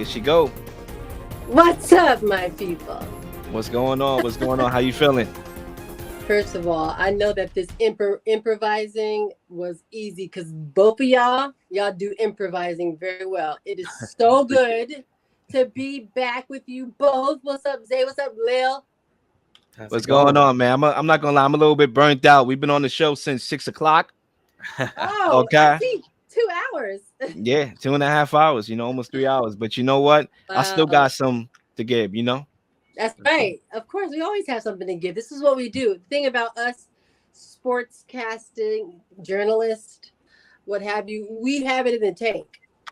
Here she go. What's up, my people? What's going on? What's going on? How you feeling? First of all, I know that this improvising was easy because both of y'all do improvising very well. It is so good to be back with you both. What's up, Zay? What's up, Leel? How's What's it going going? on, man? I'm not gonna lie. I'm a little bit burnt out. We've been on the show since 6 o'clock. Oh, I Okay. see. 2 hours. Yeah, 2.5 hours. Almost 3 hours. But you know what? I still Wow. got some to give. That's right. Of course, we always have something to give. This is what we do. The thing about us, sportscasting, journalists, what have you, we have it in the tank.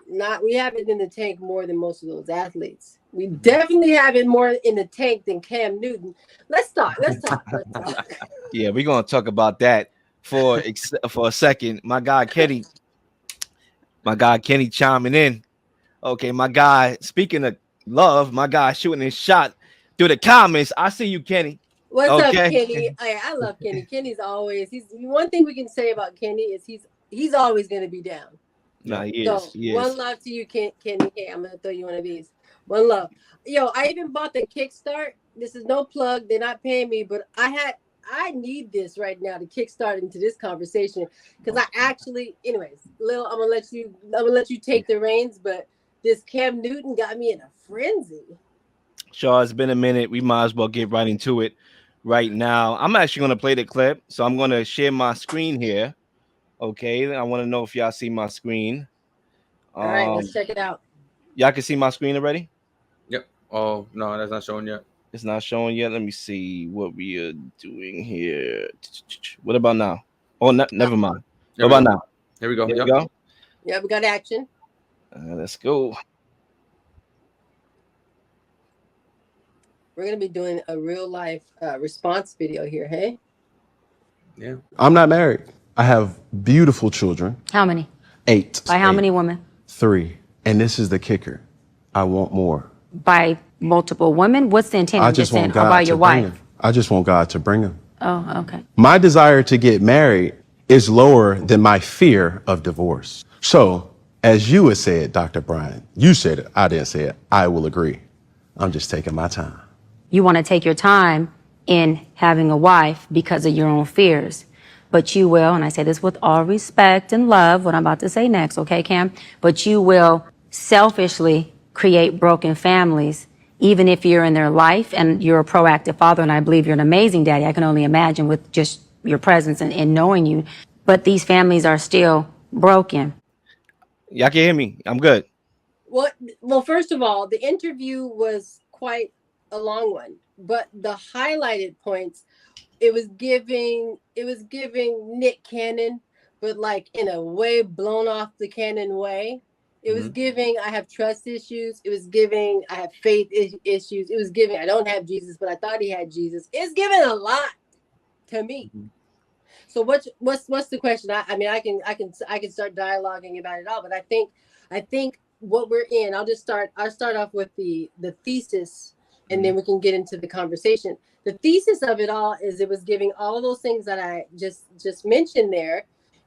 Not we have it in the tank more than most of those athletes. We definitely have it more in the tank than Cam Newton. Let's talk. Let's talk. Let's talk. Yeah, we're gonna talk about that for a second. My guy Kenny chiming in. Okay, my guy. Speaking of love, my guy shooting his shot through the comments. I see you, Kenny. What's up, Okay. Kenny? I love Kenny. Kenny's always he's one thing we can say about Kenny is he's always going to be down. Nah, Yep. he is. So He one is. love to you, Kenny. Hey, I'm gonna throw you one of these. One love. Yo, I even bought the Kickstart. This is no plug. They're not paying me, but I need this right now to kickstart into this conversation because I actually, anyways, Lil, I'm gonna let you take the reins, but this Cam Newton got me in a frenzy. Shaw, it's been a minute. We might as well get right into it right now. I'm actually gonna play the clip, so I'm gonna share my screen here. Okay, I want to know if y'all see my screen. All right, Um, let's check it out. y'all can see my screen already. Yep. Oh no, that's not showing yet. It's not showing yet. Let me see what we are doing here. What about now? Oh, Uh, never mind. There What we about go. now? Here we go. There we Yep. go. yeah, we got action. Let's go. We're gonna be doing a real life response video here. Hey, Yeah. I'm not married. I have beautiful children. How many? 8. By how 8. many women? 3. And this is the kicker. I want more. By multiple women? What's the intent? I I'm just just saying, want or by God your to bring wife? them. I just want God to bring them. Oh, okay. My desire to get married is lower than my fear of divorce. So, as you had said, Dr. Brian, you said it. I didn't say it. I will agree. I'm just taking my time. You want to take your time in having a wife because of your own fears. But you will, and I say this with all respect and love, what I'm about to say next, okay, Cam? But you will selfishly create broken families, even if you're in their life and you're a proactive father, and I believe you're an amazing daddy. I can only imagine with just your presence and knowing you. But these families are still broken. Y'all can hear me. I'm good. what? Well, first of all, the interview was quite a long one, but the highlighted points it was giving Nick Cannon, but like in a way blown off the Cannon way. It was Hmm. giving I have trust issues. It was giving I have issues. It was giving I don't have Jesus, but I thought he had Jesus. It's giving a lot to me. So what's the question? I mean I can start dialoguing about it all, but I think what we're in. I'll start off with the thesis, and Hmm. then we can get into the conversation. The thesis of it all is it was giving all those things that I just mentioned there,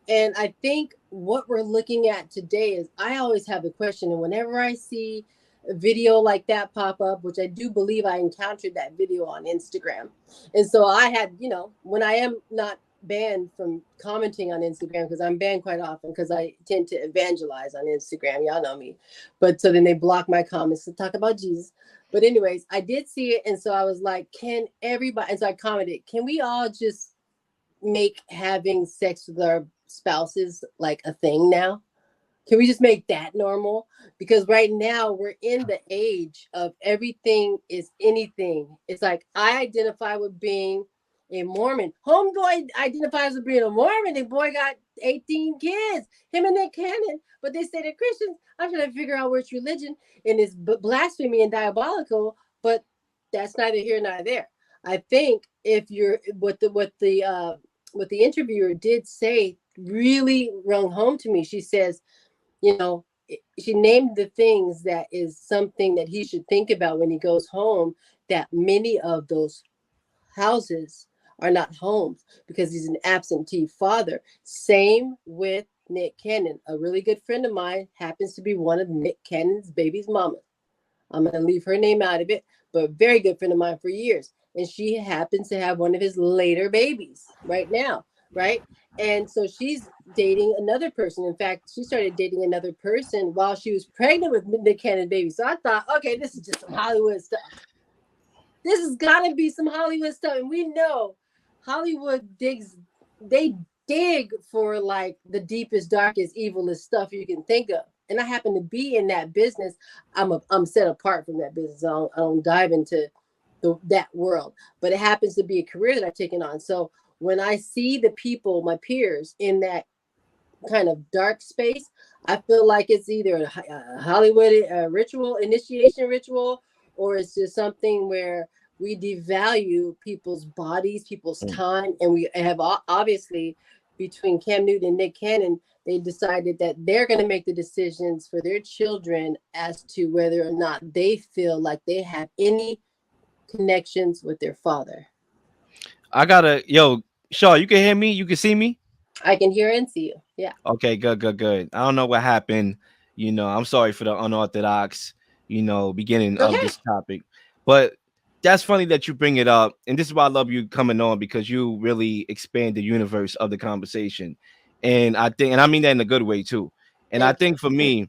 and I think what we're looking at today is I always have a question, and whenever I see a video like that pop up, which I do believe I encountered that video on Instagram, and so I had when I am not banned from commenting on Instagram because I'm banned quite often because I tend to evangelize on Instagram. Y'all know me. But so then they block my comments to talk about Jesus. But anyways, I did see it. And so I was like, can everybody, and so I commented, can we all just make having sex with our spouses like a thing now? Can we just make that normal? Because right now we're in the age of everything is anything. It's like I identify with being a Mormon. Homeboy identifies with being a Mormon. The boy got 18 kids. Him and Nick Cannon. But they say they're Christians. I'm trying to figure out which religion and it's blasphemy and diabolical. But that's neither here nor there. I think if you're what the interviewer did say really rung home to me. She says she named the things that is something that he should think about when he goes home, that many of those houses are not homes because he's an absentee father. Same with Nick Cannon. A really good friend of mine happens to be one of Nick Cannon's baby's mama. I'm going to leave her name out of it, but very good friend of mine for years. And she happens to have one of his later babies right now, right? And so she's dating another person. In fact, she started dating another person while she was pregnant with Nick Cannon's baby. So I thought, okay, this is just some Hollywood stuff. This has got to be some Hollywood stuff. And we know Hollywood they dig for like the deepest, darkest, evilest stuff you can think of. And I happen to be in that business. I'm set apart from that business. I don't dive into that world, but it happens to be a career that I've taken on. So when I see the people, my peers, in that kind of dark space, I feel like it's either a Hollywood ritual, initiation ritual, or it's just something where we devalue people's bodies, people's time, and we have obviously between Cam Newton and Nick Cannon, they decided that they're going to make the decisions for their children as to whether or not they feel like they have any connections with their father. I gotta, yo, Shaw, you can hear me? You can see me? I can hear and see you. Yeah. Okay, good, good, good. I don't know what happened. I'm sorry for the unorthodox, beginning of Okay. this topic. But that's funny that you bring it up. And this is why I love you coming on, because you really expand the universe of the conversation. And I mean that in a good way too. And I Thank think you. for me,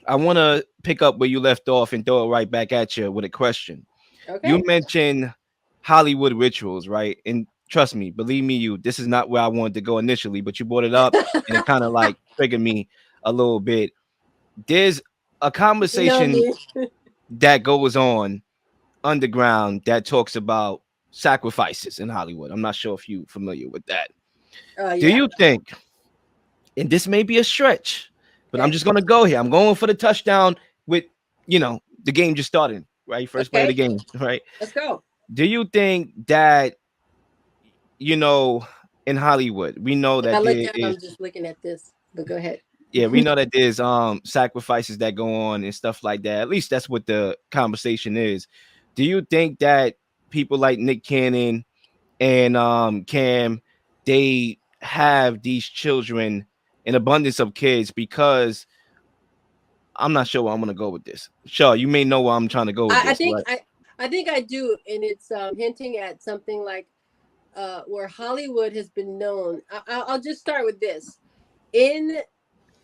I want to pick up where you left off and throw it right back at you with a question. You Okay. mentioned Hollywood rituals, right? And trust me, believe me, this is not where I wanted to go initially, but you brought it up and it kind of like triggered me a little bit. There's a No, conversation dude. that goes on underground that talks about sacrifices in Hollywood. I'm not sure if you're familiar with that. Do Yeah. you think, and this may be a stretch, but I'm Okay. just going to go here. I'm going for the touchdown with, the game just starting, right? First play of the Okay. game, right? Let's go. Do you think that, you know, in Hollywood, we know If I that look there down, is, I'm just looking at this. But go ahead. yeah, we know that there's sacrifices that go on and stuff like that. At least that's what the conversation is. Do you think that people like Nick Cannon and Cam, they have these children, an abundance of kids, because I'm not sure where I'm gonna go with this. Sure, you may know where I'm trying to go with I this, think right? I think I do, and it's hinting at something like where Hollywood has been known. I'll just start with this. In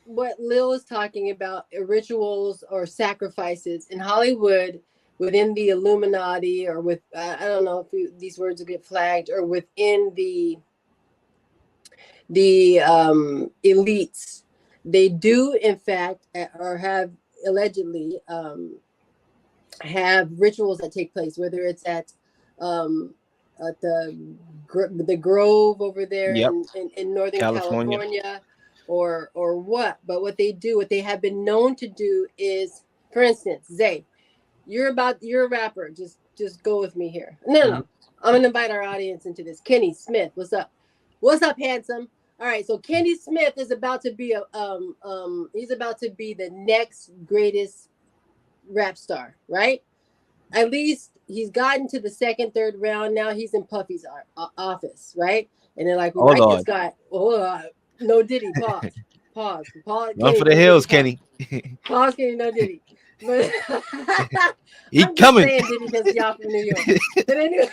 what Lil is talking about, rituals or sacrifices in Hollywood, within the Illuminati, or with I don't know if these words will get flagged, or within the elites, they do in fact or have allegedly have rituals that take place, whether it's um, at the Grove over there Yep, in Northern California. California, or what. But what they have been known to do is, for instance, Zay, you're a rapper. Just go with me here. No. I'm gonna invite our audience into this. Kenny Smith, what's up? What's up, handsome? All right, so Kenny Smith is about to be he's about to be the next greatest rap star, right? At least he's gotten to the second, third round. Now he's in Puffy's office, right? And they're like, we Oh like this Lord, guy. Oh, no Diddy. Pause. run Kenny, for the no Diddy. hills, Pause. Kenny. Pause. Kenny, no Diddy. But He I'm just coming. saying Diddy because y'all from New York. But anyway,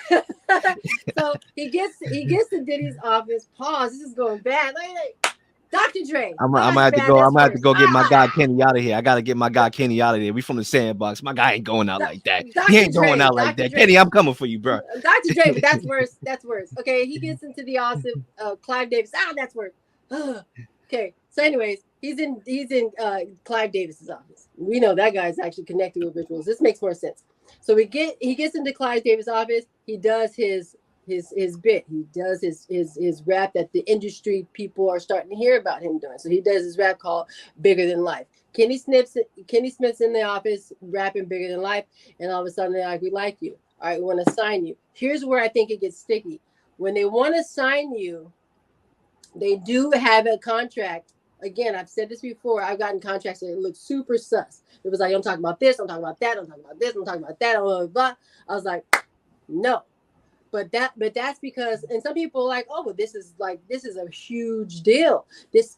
so he gets to Diddy's office. Pause. This is going bad. Like, Dr. Dre. I'm Pause, gonna have to man. go. I'm That's gonna have to worse. go get my guy Kenny out of here. I gotta get my guy Kenny out of there. We from the sandbox. My guy ain't going out like that. He Dr. ain't going Dre. out like Dr. that. Dre. Kenny, I'm coming for you, bro. Dr. Dre, but that's worse. That's worse. Okay, he gets into the office. Clive Davis. That's worse. Okay, so anyways, he's in Clive Davis's office. We know that guy's actually connected with rituals. This makes more sense. So he gets into Clive Davis' office. He does his bit. He does his rap that the industry people are starting to hear about him doing. So he does his rap called Bigger Than Life. Kenny Smith's in the office rapping Bigger Than Life, and all of a sudden they're like, we like you. All right, we want to sign you. Here's where I think it gets sticky. When they want to sign you, they do have a contract. Again, I've said this before. I've gotten contracts that look super sus. It was like, I'm talking about this, I'm talking about that, I'm talking about this, I'm talking about that, blah, blah, blah. I was like, no. But that's because, and some people are like, oh, well, this is a huge deal. This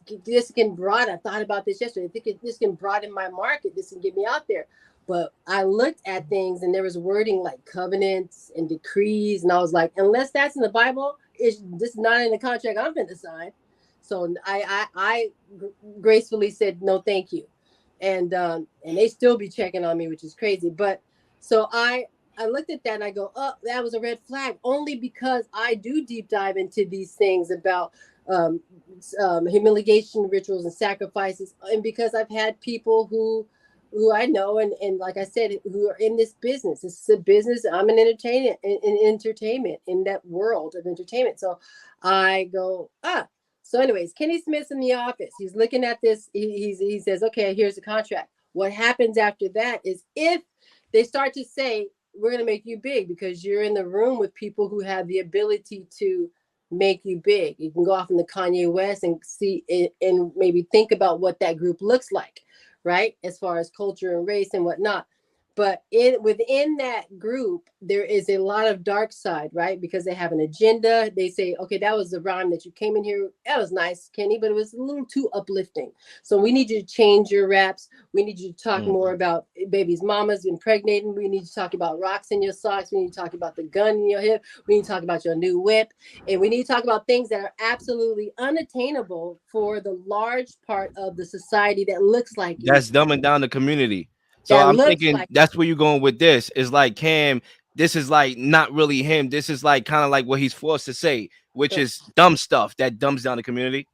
can broaden. I thought about this yesterday. I think this can broaden my market. This can get me out there. But I looked at things and there was wording like covenants and decrees, and I was like, unless that's in the Bible, it's this is not in the contract I'm going to sign. So I gracefully said no, thank you, and they still be checking on me, which is crazy. But so I looked at that and I go, oh, that was a red flag, only because I do deep dive into these things about um, humiliation rituals and sacrifices, and because I've had people who I know, and like I said, who are in this business. This is a business. I'm an entertainment in entertainment, in that world of entertainment. So I go, ah. So, anyways, Kenny Smith's in the office. He's looking at this. He says, okay, here's the contract. What happens after that is, if they start to say, we're going to make you big because you're in the room with people who have the ability to make you big. You can go off in the Kanye West and see it, and maybe think about what that group looks like, right? As far as culture and race and whatnot. But within that group, there is a lot of dark side, right? Because they have an agenda. They say, okay, that was the rhyme that you came in here. That was nice, Kenny, but it was a little too uplifting. So we need you to change your raps. We need you to talk more about baby's mamas impregnating. We need to talk about rocks in your socks. We need to talk about the gun in your hip. We need to talk about your new whip. And we need to talk about things that are absolutely unattainable for the large part of the society that looks like you. That's dumbing down the community. So That I'm looks thinking like that's where you're going with this. Is like Cam, this is like not really him. This is like kind of like what he's forced to say, which is dumb stuff that dumbs down the community.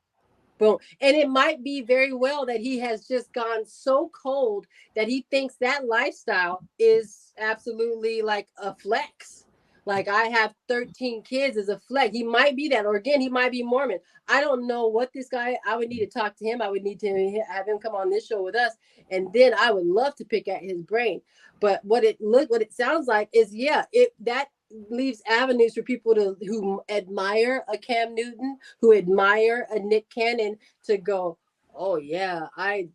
boom. And it might be very well that he has just gone so cold that he thinks that lifestyle is absolutely like a flex. Like, I have 13 kids as a flex. He might be that, or again, he might be Mormon. I don't know what this guy. I would need to talk to him. I would need to have him come on this show with us, and then I would love to pick at his brain. But what it sounds like is, yeah, that leaves avenues for people who admire a Cam Newton, who admire a Nick Cannon, to go, oh yeah, I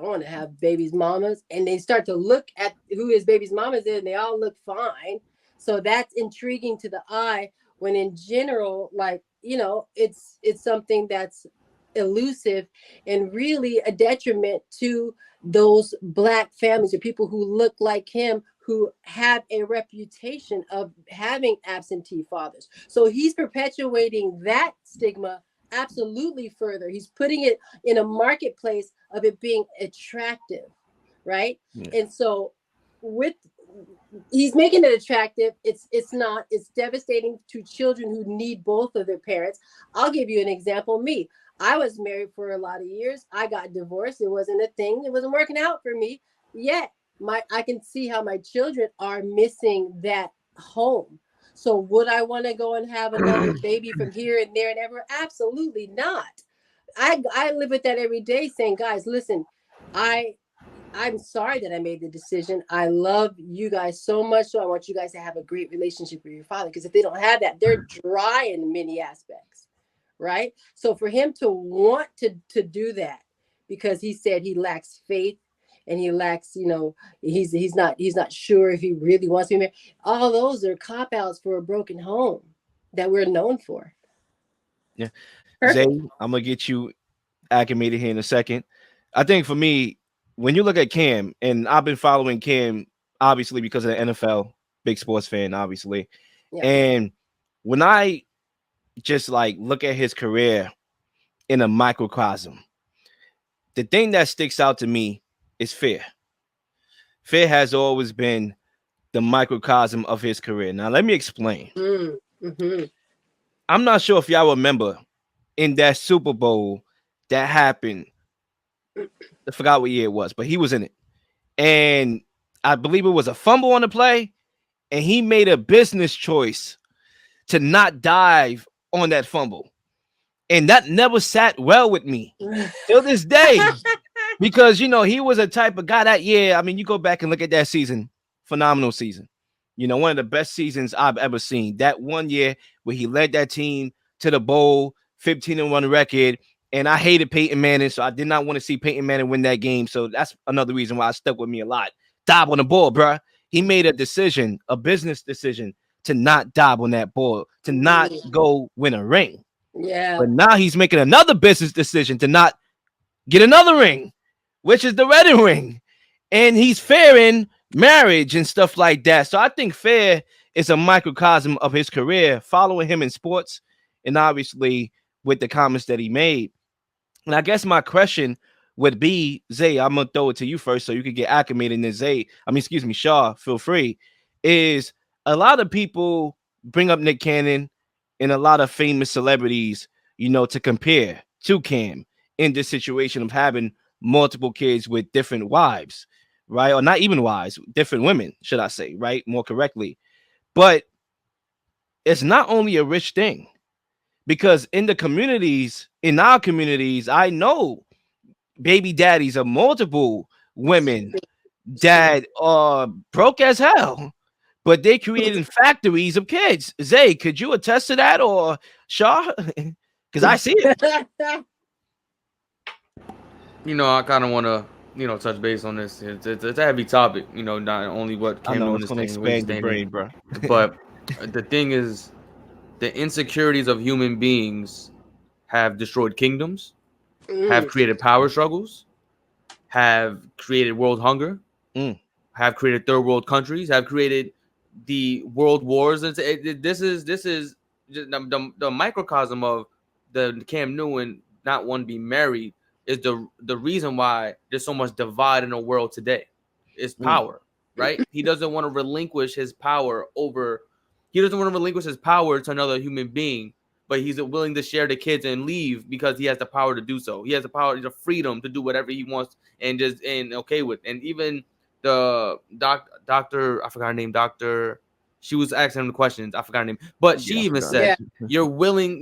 want to have baby's mamas, and they start to look at who his baby's mamas is, and they all look fine. So that's intriguing to the eye, when in general, like, it's something that's elusive and really a detriment to those Black families or people who look like him, who have a reputation of having absentee fathers. So he's perpetuating that stigma absolutely further. He's putting it in a marketplace of it being attractive, right? Yeah. And so with he's making it attractive. It's devastating to children who need both of their parents. I'll give you an example. Me, I was married for a lot of years. I got divorced. It wasn't a thing. It wasn't working out for me. Yet I can see how my children are missing that home. So would I want to go and have another baby from here and there and ever? Absolutely not. I live with that every day, saying, guys, listen, I'm sorry that I made the decision. I love you guys so much. So I want you guys to have a great relationship with your father. Because if they don't have that, they're dry in many aspects. Right. So for him to want to do that, because he said he lacks faith, and he lacks, he's not sure if he really wants to be married. All those are cop outs for a broken home that we're known for. Yeah. Perfect. Zay, I'm gonna get you acclimated here in a second. I think for me, when you look at Cam, and I've been following Cam obviously because of the NFL, big sports fan, obviously. Yeah. And when I just like look at his career in a microcosm, the thing that sticks out to me is fear. Fear has always been the microcosm of his career. Now, let me explain. Mm-hmm. I'm not sure if y'all remember in that Super Bowl that happened. I forgot what year it was, but he was in it. And I believe it was a fumble on the play, and he made a business choice to not dive on that fumble. And that never sat well with me till this day. Because, he was a type of guy that year. I mean, you go back and look at that season, phenomenal season. One of the best seasons I've ever seen. That one year where he led that team to the bowl, 15-1 record. And I hated Peyton Manning, so I did not want to see Peyton Manning win that game. So that's another reason why it stuck with me a lot. Dive on the ball, bro. He made a decision, a business decision, to not dive on that ball, to not go win a ring. Yeah. But now he's making another business decision to not get another ring, which is the wedding ring. And he's fearing marriage and stuff like that. So I think Fair is a microcosm of his career, following him in sports, and obviously with the comments that he made. And I guess my question would be, Zay, I'm gonna throw it to you first so you could get acclimated. And then Zay, excuse me, Shaw, feel free. Is a lot of people bring up Nick Cannon and a lot of famous celebrities, to compare to Cam in this situation of having multiple kids with different wives, right? Or not even wives, different women, should I say, right? More correctly. But it's not only a rich thing, because in our communities, I know baby daddies of multiple women that are broke as hell, but they creating factories of kids. Zay, could you attest to that, or Shaw? Because I see it. I kind of want to, touch base on this. It's a heavy topic. Not only what I Cam know Newton it's is gonna saying, what he's expand your brain, saying, bro. but the thing is, the insecurities of human beings have destroyed kingdoms, have created power struggles, have created world hunger, have created third world countries, have created the world wars. This is just the microcosm of the Cam Newton not one be married is the reason why there's so much divide in the world today. Is power, right? He doesn't want to relinquish his power over. He doesn't want to relinquish his power to another human being, but he's willing to share the kids and leave because he has the power to do so. He has the power, the freedom to do whatever he wants and okay with. And even the doctor, I forgot her name, doctor. She was asking him the questions. I forgot her name, but she even said, "You're willingly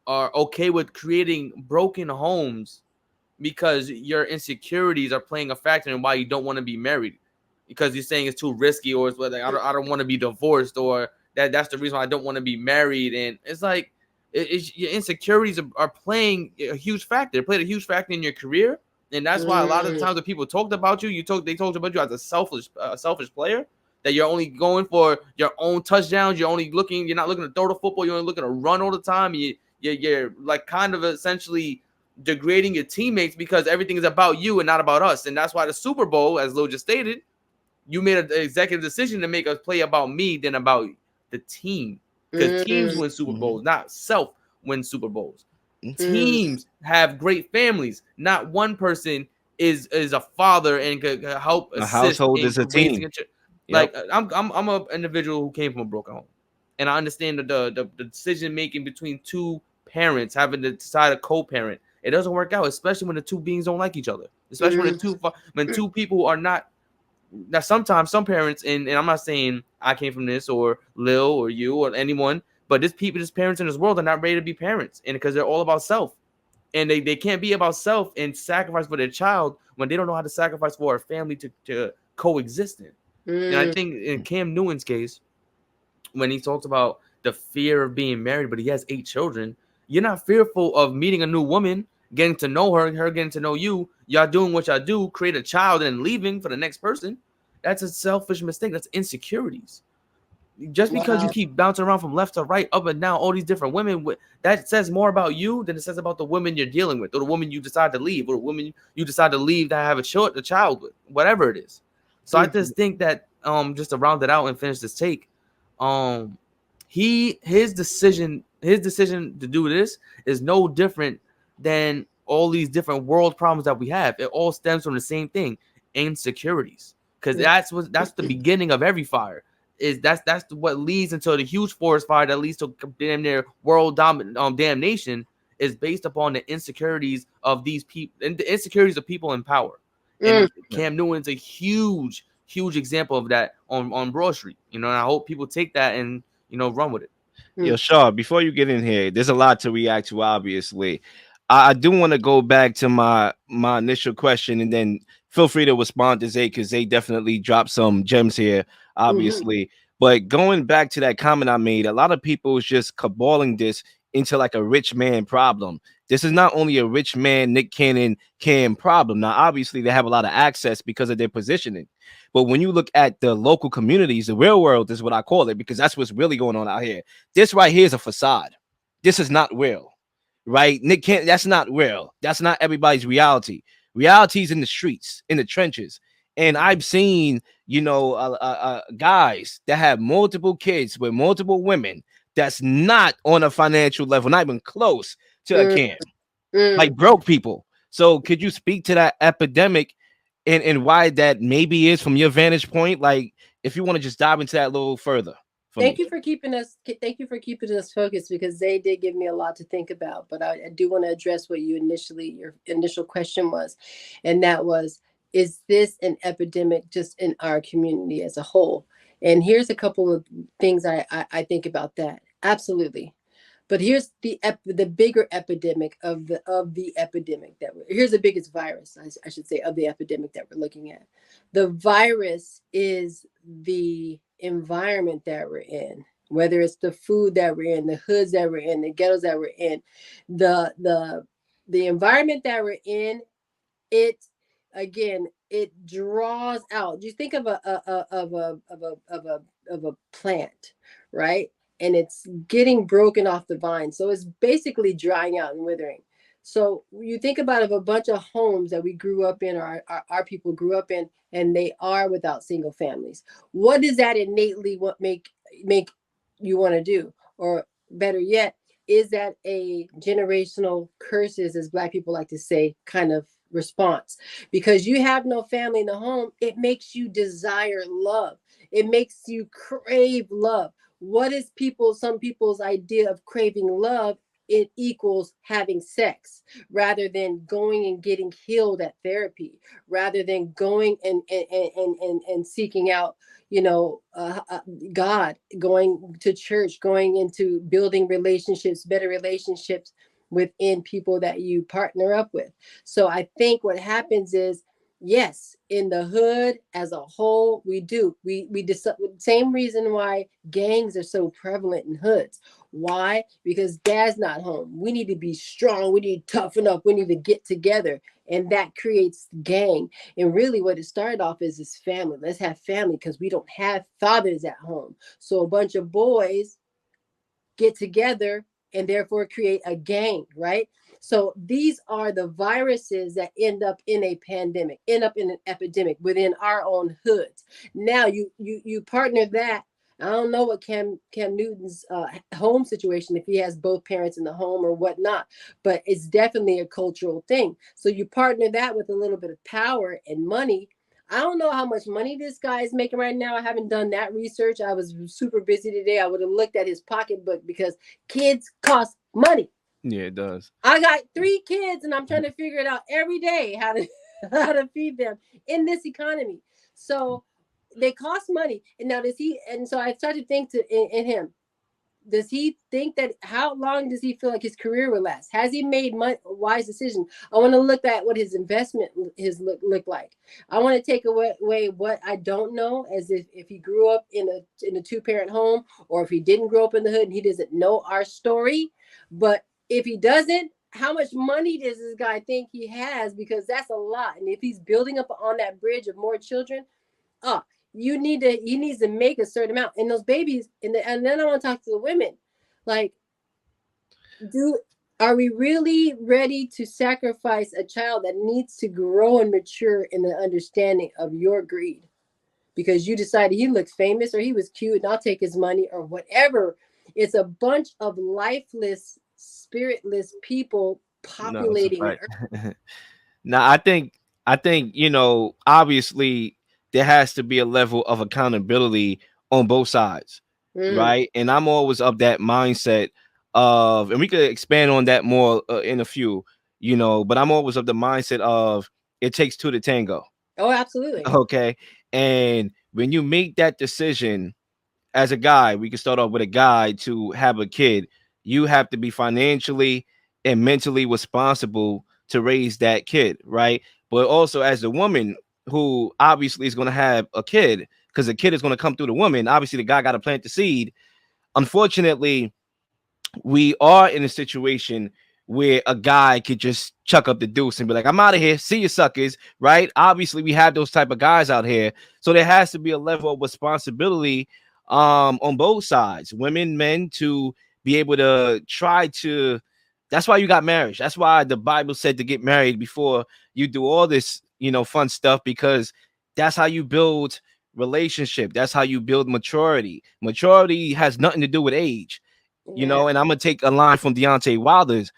are okay with creating broken homes because your insecurities are playing a factor in why you don't want to be married, because you're saying it's too risky, or it's like I don't want to be divorced, or that's the reason why I don't want to be married." And it's like your insecurities are playing a huge factor. They played a huge factor in your career, and that's why a lot of the times when people talked about you, they talked about you as a selfish player. That you're only going for your own touchdowns. You're not looking to throw the football. You're only looking to run all the time. You're like kind of essentially degrading your teammates because everything is about you and not about us. And that's why the Super Bowl, as Lil just stated, you made an executive decision to make us play about me than about the team. Because teams win Super Bowls, not self win Super Bowls. Teams have great families. Not one person is a father and could help assist. A household is a team. Like I'm an individual who came from a broken home, and I understand the decision making between two parents having to decide a co-parent. It doesn't work out, especially when the two beings don't like each other. Especially when two people are not. Now, sometimes some parents, and I'm not saying I came from this or Lil or you or anyone, but this parents in this world are not ready to be parents, and because they're all about self, and they can't be about self and sacrifice for their child when they don't know how to sacrifice for a family to coexist in. And I think in Cam Newton's case, when he talks about the fear of being married, but he has 8 children, you're not fearful of meeting a new woman, getting to know her getting to know you, y'all doing what y'all do, create a child and leaving for the next person. That's a selfish mistake. That's insecurities. Just because you keep bouncing around from left to right, up and down, all these different women, that says more about you than it says about the woman you're dealing with, or the woman you decide to leave, or the woman you decide to leave to have a child with, whatever it is. So I just think that just to round it out and finish this take, his decision to do this is no different than all these different world problems that we have. It all stems from the same thing, insecurities. Because that's the beginning of every fire. That's what leads into the huge forest fire that leads to damn near world damnation, is based upon the insecurities of these people and the insecurities of people in power. And Cam Newton's a huge example of that on Broad Street. And I hope people take that and run with it. Yo, Shaw, before you get in here, there's a lot to react to, obviously. I do want to go back to my initial question, and then feel free to respond to Zay, because they definitely dropped some gems here, obviously. But going back to that comment I made, a lot of people is just caballing this into like a rich man problem. This is not only a rich man, Nick Cannon, Cam problem. Now, obviously, they have a lot of access because of their positioning. But when you look at the local communities, the real world is what I call it, because that's what's really going on out here. This right here is a facade. This is not real, right? Nick Cannon, that's not real. That's not everybody's reality. Reality is in the streets, in the trenches. And I've seen, guys that have multiple kids with multiple women that's not on a financial level, not even close to a Mm, Cam, like mm. broke people. So could you speak to that epidemic and why that maybe is from your vantage point? Like, if you want to just dive into that a little further for Thank me. you for keeping us. Thank you for keeping us focused because they did give me a lot to think about. But I do want to address what your initial question was, and that was, is this an epidemic just in our community as a whole? And here's a couple of things I think about that. Absolutely. But here's the bigger epidemic of the epidemic here's the biggest virus, I should say, of the epidemic that we're looking at. The virus is the environment that we're in, whether it's the food that we're in, the hoods that we're in, the ghettos that we're in, the environment that we're in. It again, it draws out. You think of a plant, right? And it's getting broken off the vine, so it's basically drying out and withering. So you think about if a bunch of homes that we grew up in, or our people grew up in, and they are without single families. What does that innately what make you want to do? Or better yet, is that a generational curses, as Black people like to say, kind of response? Because you have no family in the home, it makes you desire love. It makes you crave love. What is some people's idea of craving love? It equals having sex, rather than going and getting healed at therapy, rather than going and seeking out, God, going to church, going into building relationships, better relationships within people that you partner up with. So I think what happens is, yes, in the hood as a whole, we same reason why gangs are so prevalent in hoods. Why? Because dad's not home. We need to be strong. We need to toughen up. We need to get together. And that creates gang. And really what it started off is family. Let's have family because we don't have fathers at home. So a bunch of boys get together and therefore create a gang, right? So these are the viruses that end up in a pandemic, end up in an epidemic within our own hoods. Now you partner that. I don't know what Cam Newton's home situation, if he has both parents in the home or whatnot, but it's definitely a cultural thing. So you partner that with a little bit of power and money. I don't know how much money this guy is making right now. I haven't done that research. I was super busy today. I would have looked at his pocketbook because kids cost money. Yeah, it does. I got 3 kids and I'm trying to figure it out every day how to how to feed them in this economy. So they cost money. And now so I started to think in him, does he think that, how long does he feel like his career will last? Has he made wise decisions? I want to look at what his investment look like. I want to take away what I don't know, as if he grew up in a 2-parent home, or if he didn't grow up in the hood and he doesn't know our story. But if he doesn't, how much money does this guy think he has? Because that's a lot. And if he's building up on that bridge of more children, oh, he needs to make a certain amount. And those babies, and then I want to talk to the women. Like, are we really ready to sacrifice a child that needs to grow and mature in the understanding of your greed? Because you decided he looks famous, or he was cute and I'll take his money, or whatever. It's a bunch of lifeless, spiritless people No, it's a populating the fact. earth. Now, I think, obviously there has to be a level of accountability on both sides, Mm. right? And I'm always of that mindset of, and we could expand on that more in a few, but I'm always of the mindset of it takes two to tango. Oh, absolutely. Okay. And when you make that decision as a guy, we can start off with a guy to have a kid, you have to be financially and mentally responsible to raise that kid, right? But also as a woman who obviously is going to have a kid, because the kid is going to come through the woman, obviously the guy got to plant the seed. Unfortunately, we are in a situation where a guy could just chuck up the deuce and be like, I'm out of here. See you suckers. Right. Obviously, we have those type of guys out here. So there has to be a level of responsibility on both sides, women, men, to be able to try to. That's why you got marriage. That's why the Bible said to get married before you do all this, fun stuff, because That's how you build relationship. That's how you build maturity. Maturity has nothing to do with age, Yeah. and I'm gonna take a line from Deontay Wilder's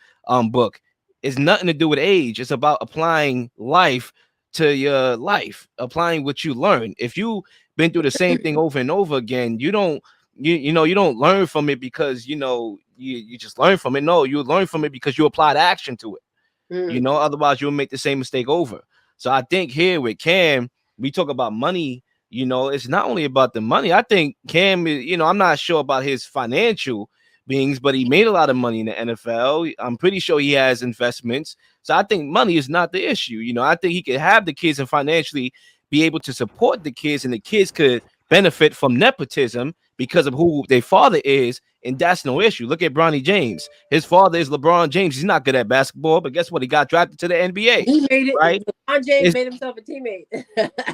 book. It's nothing to do with age. It's about applying life to your life, applying what you learn. If you been through the same thing over and over again, you don't learn from it because you just learn from it. No, you learn from it because you applied action to it. Mm. Otherwise you'll make the same mistake over. So I think here with Cam, we talk about money. It's not only about the money. I think Cam is, I'm not sure about his financial beings, but he made a lot of money in the NFL. I'm pretty sure he has investments. So I think money is not the issue. I think he could have the kids and financially be able to support the kids, and the kids could benefit from nepotism because of who their father is, and that's no issue. Look at Bronny James. His father is LeBron James. He's not good at basketball, but guess what? He got drafted to the NBA, He made it. right? LeBron James It's, made himself a teammate.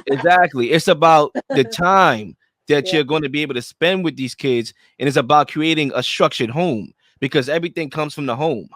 exactly. It's about the time that Yeah. you're going to be able to spend with these kids, and it's about creating a structured home because everything comes from the home,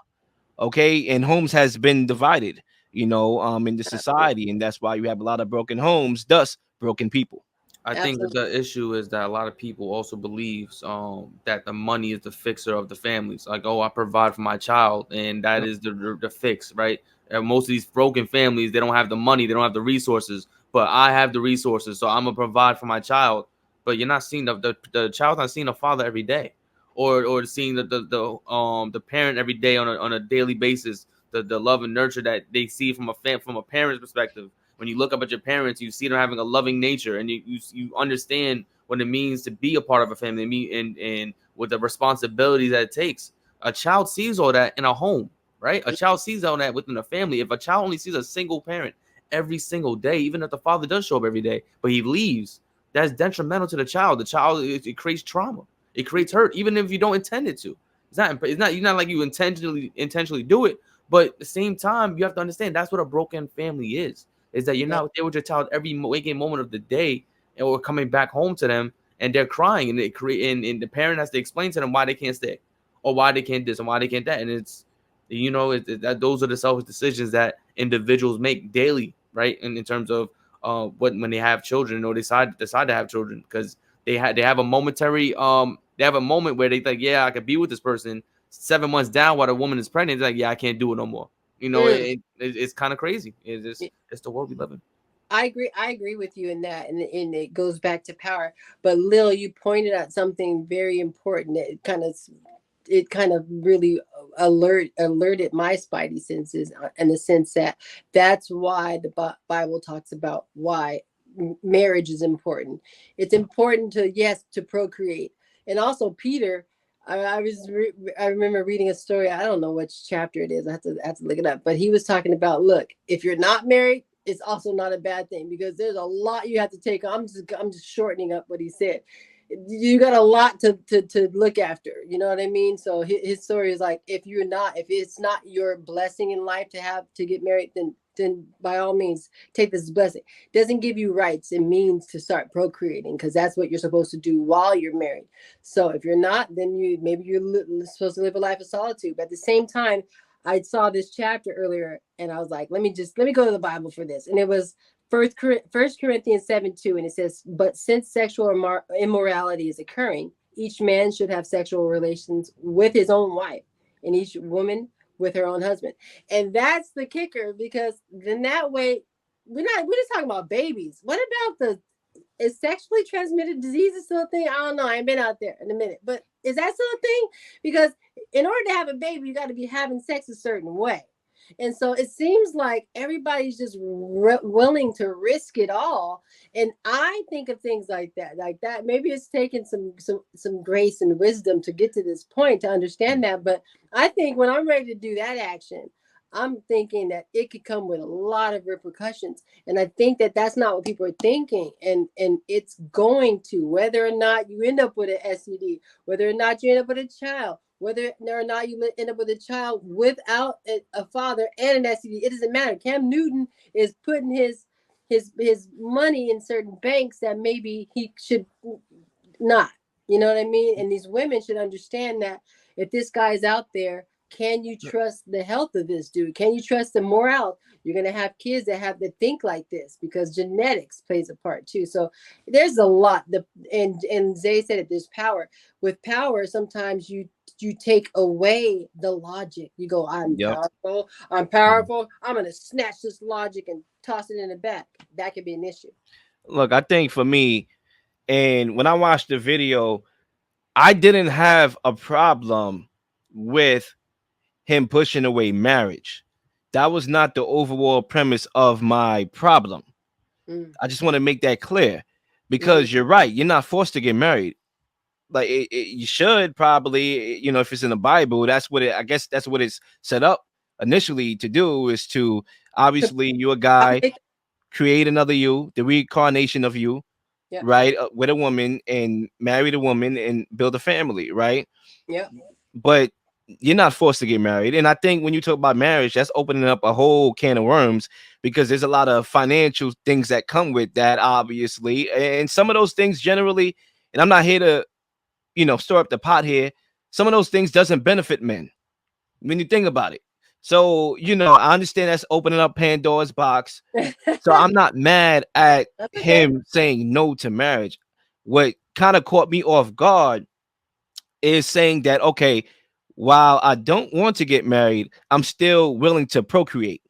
okay? And homes has been divided, in the society, and that's why you have a lot of broken homes, thus broken people. I think that Absolutely. the issue is that a lot of people also believes that the money is the fixer of the families. Like, oh, I provide for my child, and that is the fix, right? And most of these broken families, they don't have the money, they don't have the resources, but I have the resources, so I'm gonna provide for my child. But you're not seeing the child not seeing the father every day, or seeing the parent every day on a daily basis. The love and nurture that they see from a parent's perspective. When you look up at your parents, you see them having a loving nature, and you understand what it means to be a part of a family, and with the responsibilities that it takes. A child sees all that in a home, right? A child sees all that within a family. If a child only sees a single parent every single day, even if the father does show up every day, but he leaves, that's detrimental to the child. The child, it creates trauma. It creates hurt, even if you don't intend it to. You're not like you intentionally do it, but at the same time, you have to understand that's what a broken family is that you're Yeah. not there with your child every waking moment of the day, or coming back home to them and they're crying, and and the parent has to explain to them why they can't stay, or why they can't this and why they can't that. And it's that those are the selfish decisions that individuals make daily, right? In terms of when they have children, or decide to have children, because they have a momentary they have a moment where they think, yeah, I could be with this person. 7 months down, while the woman is pregnant, it's like, yeah, I can't do it no more. Mm. It's kind of crazy. It's the world we live in. I agree. I agree with you in that, and it goes back to power. But Lil, you pointed out something very important. It kind of really alerted my spidey senses, in the sense that that's why the Bible talks about why marriage is important. It's important to, yes, to procreate. And also Peter, I remember reading a story. I don't know which chapter it is. I have to look it up. But he was talking about, look, if you're not married, it's also not a bad thing, because there's a lot you have to take. I'm just shortening up what he said. You got a lot to look after. You know what I mean? So his story is like, if it's not your blessing in life to get married, then by all means take this blessing. Doesn't give you rights. It means to start procreating, because that's what you're supposed to do while you're married. So if you're not, then you're supposed to live a life of solitude. But at the same time, I saw this chapter earlier, and I was like, let me go to the Bible for this. And it was First Corinthians 7:2, and it says, "But since sexual immorality is occurring, each man should have sexual relations with his own wife, and each woman with her own husband." And that's the kicker, because then that way we're just talking about babies. What about is sexually transmitted disease still a thing? I don't know. I ain't been out there in a minute, but is that still a thing? Because in order to have a baby, you got to be having sex a certain way. And so it seems like everybody's just willing to risk it all. And I think of things like that. Maybe it's taken some grace and wisdom to get to this point to understand that. But I think when I'm ready to do that action, I'm thinking that it could come with a lot of repercussions. And I think that that's not what people are thinking. And it's going to, whether or not you end up with an STD, whether or not you end up with a child, whether or not you end up with a child without a father and an STD, it doesn't matter. Cam Newton is putting his money in certain banks that maybe he should not. You know what I mean? And these women should understand that if this guy's out there can you trust the health of this dude? Can you trust the morale? You're gonna have kids that have to think like this because genetics plays a part too. So there's a lot. And Zay said it. There's power. With power, sometimes you take away the logic. You go, I'm Yep. powerful. I'm powerful. I'm gonna snatch this logic and toss it in the back. That could be an issue. Look, I think for me, and when I watched the video, I didn't have a problem with him pushing away marriage. That was not the overall premise of my problem. Mm, I just want to make that clear mhm. because you're right. You're not forced to get married. Like you should probably, if it's in the Bible, that's what it. I guess that's what it's set up initially to do is to To obviously you're a guy, populate- create another you, the reincarnation of you, Yeah, right, with a woman and marry the woman and build a family, right? yeah, But you're not forced to get married. And I think when you talk about marriage, that's opening up a whole can of worms because there's a lot of financial things that come with that, obviously. And some of those things generally, and I'm not here to, stir up the pot here. Some of those things doesn't benefit men when you think about it. So, I understand that's opening up Pandora's box. So I'm not mad at that's okay. him saying no to marriage. What kind of caught me off guard is saying that, okay, while I don't want to get married, I'm still willing to procreate,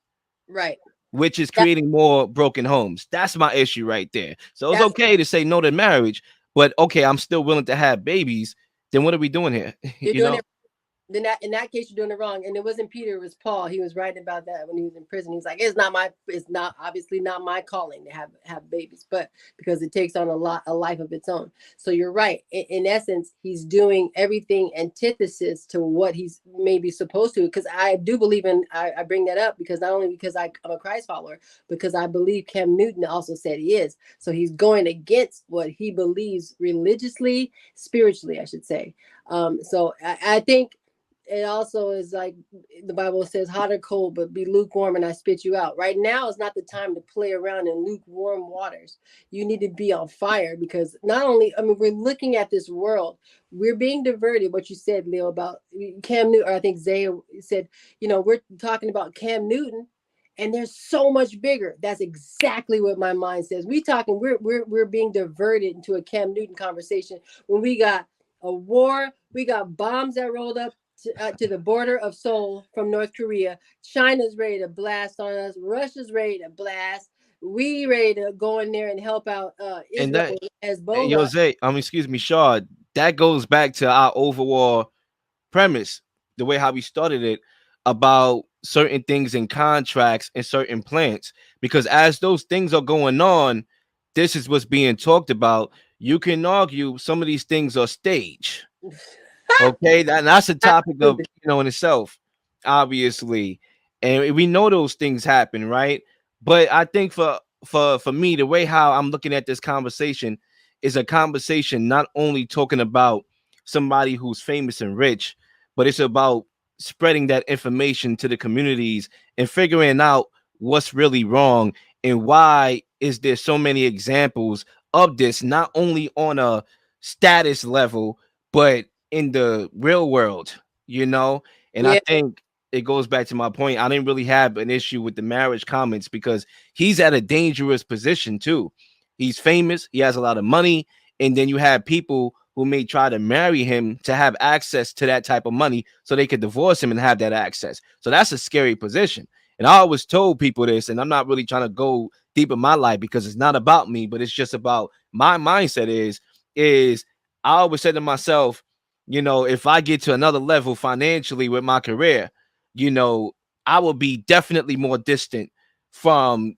Right. which is That creating more broken homes. That's my issue right there. So it's that's okay to say no to marriage, but okay, I'm still willing to have babies. Then what are we doing here? you're doing it. Then in that case, you're doing it wrong. And it wasn't Peter, it was Paul. He was writing about that when he was in prison. He's like, it's not obviously not my calling to have babies, but because it takes on a life of its own. So you're right. In essence, he's doing everything antithesis to what he's maybe supposed to. Because I do believe I bring that up because not only because I'm a Christ follower, because I believe Cam Newton also said he is. So he's going against what he believes religiously, spiritually, I should say. So I think it also is like the Bible says, hot or cold, but be lukewarm and I spit you out. Right now is not the time to play around in lukewarm waters. You need to be on fire because not only, I mean, we're looking at this world, we're being diverted. What you said, Leo, about Cam Newton, or I think Zaya said, we're talking about Cam Newton. And there's so much bigger. That's exactly what my mind says. We're being diverted into a Cam Newton conversation when we got a war, we got bombs that rolled up to the border of Seoul from North Korea. China's ready to blast on us. Russia's ready to blast. We ready to go in there and help out And Israel that, with and Hezbollah. Jose, excuse me, Shaw, that goes back to our overall premise, the way how we started it about certain things in contracts and certain plans. Because as those things are going on, this is what's being talked about. You can argue some of these things are staged. Okay, that's a topic of Absolutely. in itself, obviously, and we know those things happen, right? But I think for me, the way how I'm looking at this conversation is a conversation not only talking about somebody who's famous and rich, but it's about spreading that information to the communities and figuring out what's really wrong and why is there so many examples of this, not only on a status level, but in the real world, you know. And I Yeah. think it goes back to my point. I didn't really have an issue with the marriage comments because he's at a dangerous position too. He's famous, he has a lot of money, and then you have people who may try to marry him to have access to that type of money so they could divorce him and have that access. So that's a scary position. And I always told people this, and I'm not really trying to go deep in my life because it's not about me, but it's just about my mindset is I always said to myself, if I get to another level financially with my career, I will be definitely more distant from,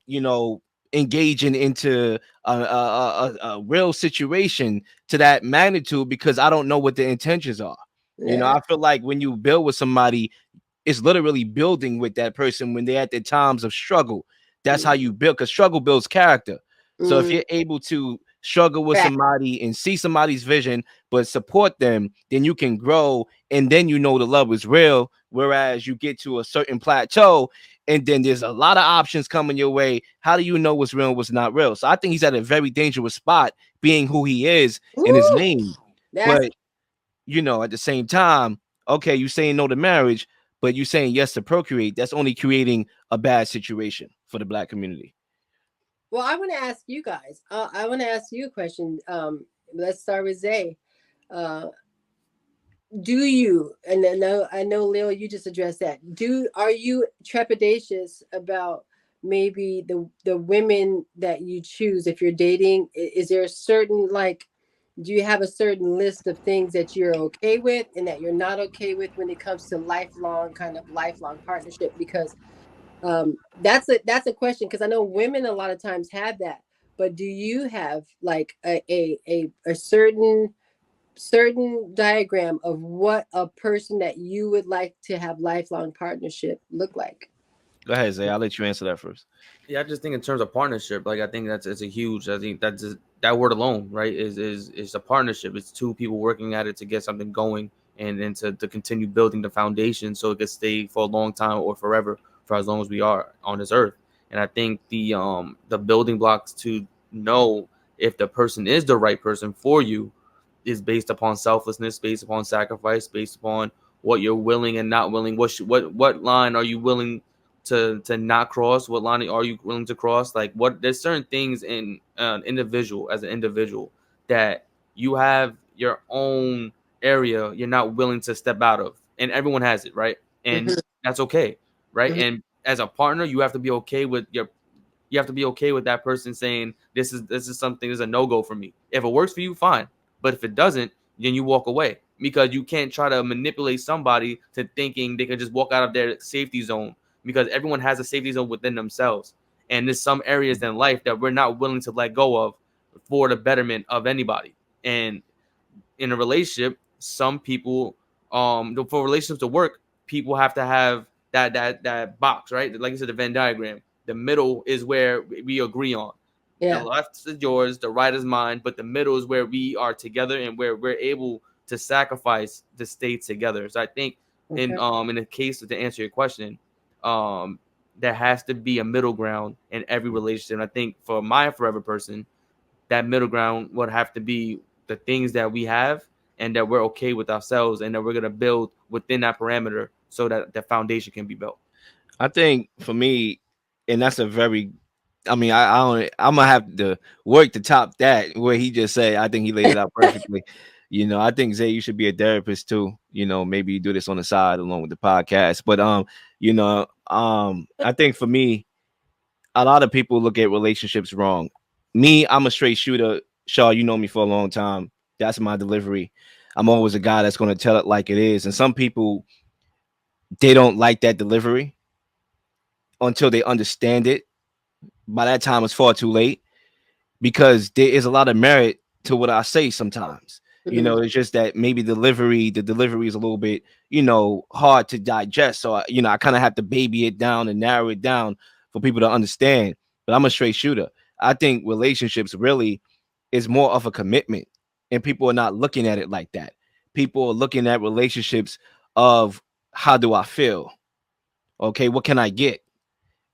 engaging into a real situation to that magnitude because I don't know what the intentions are. Yeah. I feel like when you build with somebody, it's literally building with that person when they're at the times of struggle. That's how you build, because struggle builds character. So if Mm, you're able to struggle with fact. somebody and see somebody's vision, but support them, then you can grow, and then the love is real. Whereas you get to a certain plateau, and then there's a lot of options coming your way. How do you know what's real and what's not real? So I think he's at a very dangerous spot, being who he is in his Woo! lane. That's But at the same time, okay, you saying no to marriage, but you saying yes to procreate, that's only creating a bad situation for the Black community. Well, I want to ask you guys. I want to ask you a question. Let's start with Zay. Uh, do you? And I know, Lil, you just addressed that. Are you trepidatious about maybe the women that you choose if you're dating? Is there a certain like? Do you have a certain list of things that you're okay with and that you're not okay with when it comes to lifelong partnership? Because that's a question, because I know women a lot of times have that, but do you have like a certain diagram of what a person that you would like to have lifelong partnership look like? Go ahead, Zay. I'll let you answer that first. Yeah, I just think in terms of partnership, like I think that's it's a huge. I think that's just, that word alone, right, is a partnership. It's two people working at it to get something going, and then to continue building the foundation so it could stay for a long time or forever, for as long as we are on this earth. And I think the building blocks to know if the person is the right person for you is based upon selflessness, based upon sacrifice, based upon what you're willing and not willing. What line are you willing to not cross? What line are you willing to cross? Like what there's certain things in an individual as an individual that you have your own area you're not willing to step out of, and everyone has it, right? And Mm-hmm, that's okay, right? mm-hmm, And as a partner, you have to be okay with your you have to be okay with that person saying this is something, this is a no-go for me. If it works for you, fine. But if it doesn't, then you walk away, because you can't try to manipulate somebody to thinking they can just walk out of their safety zone, because everyone has a safety zone within themselves. And there's some areas in life that we're not willing to let go of for the betterment of anybody. And in a relationship, some people, for relationships to work, people have to have that box, right? Like I said, the Venn diagram. The middle is where we agree on. The yeah. left is yours, the right is mine, but the middle is where we are together and where we're able to sacrifice to stay together. So I think Okay. in the case to answer your question, um there has to be a middle ground in every relationship. And I think for my forever person, that middle ground would have to be the things that we have and that we're okay with ourselves and that we're going to build within that parameter so that the foundation can be built. I think for me, and that's a very, I mean, I don't, I'm gonna have to work to top that. Where he just said, I think he laid it out perfectly. I think Zay, you should be a therapist too. Maybe you do this on the side along with the podcast. But I think for me, a lot of people look at relationships wrong. Me, I'm a straight shooter. Shaw, you know me for a long time. That's my delivery. I'm always a guy that's gonna tell it like it is. And some people, they don't like that delivery until they understand it. By that time, it's far too late because there is a lot of merit to what I say sometimes. Mm-hmm. It's just that maybe the delivery is a little bit, hard to digest. So, I kind of have to baby it down and narrow it down for people to understand. But I'm a straight shooter. I think relationships really is more of a commitment, and people are not looking at it like that. People are looking at relationships of how do I feel? Okay, what can I get?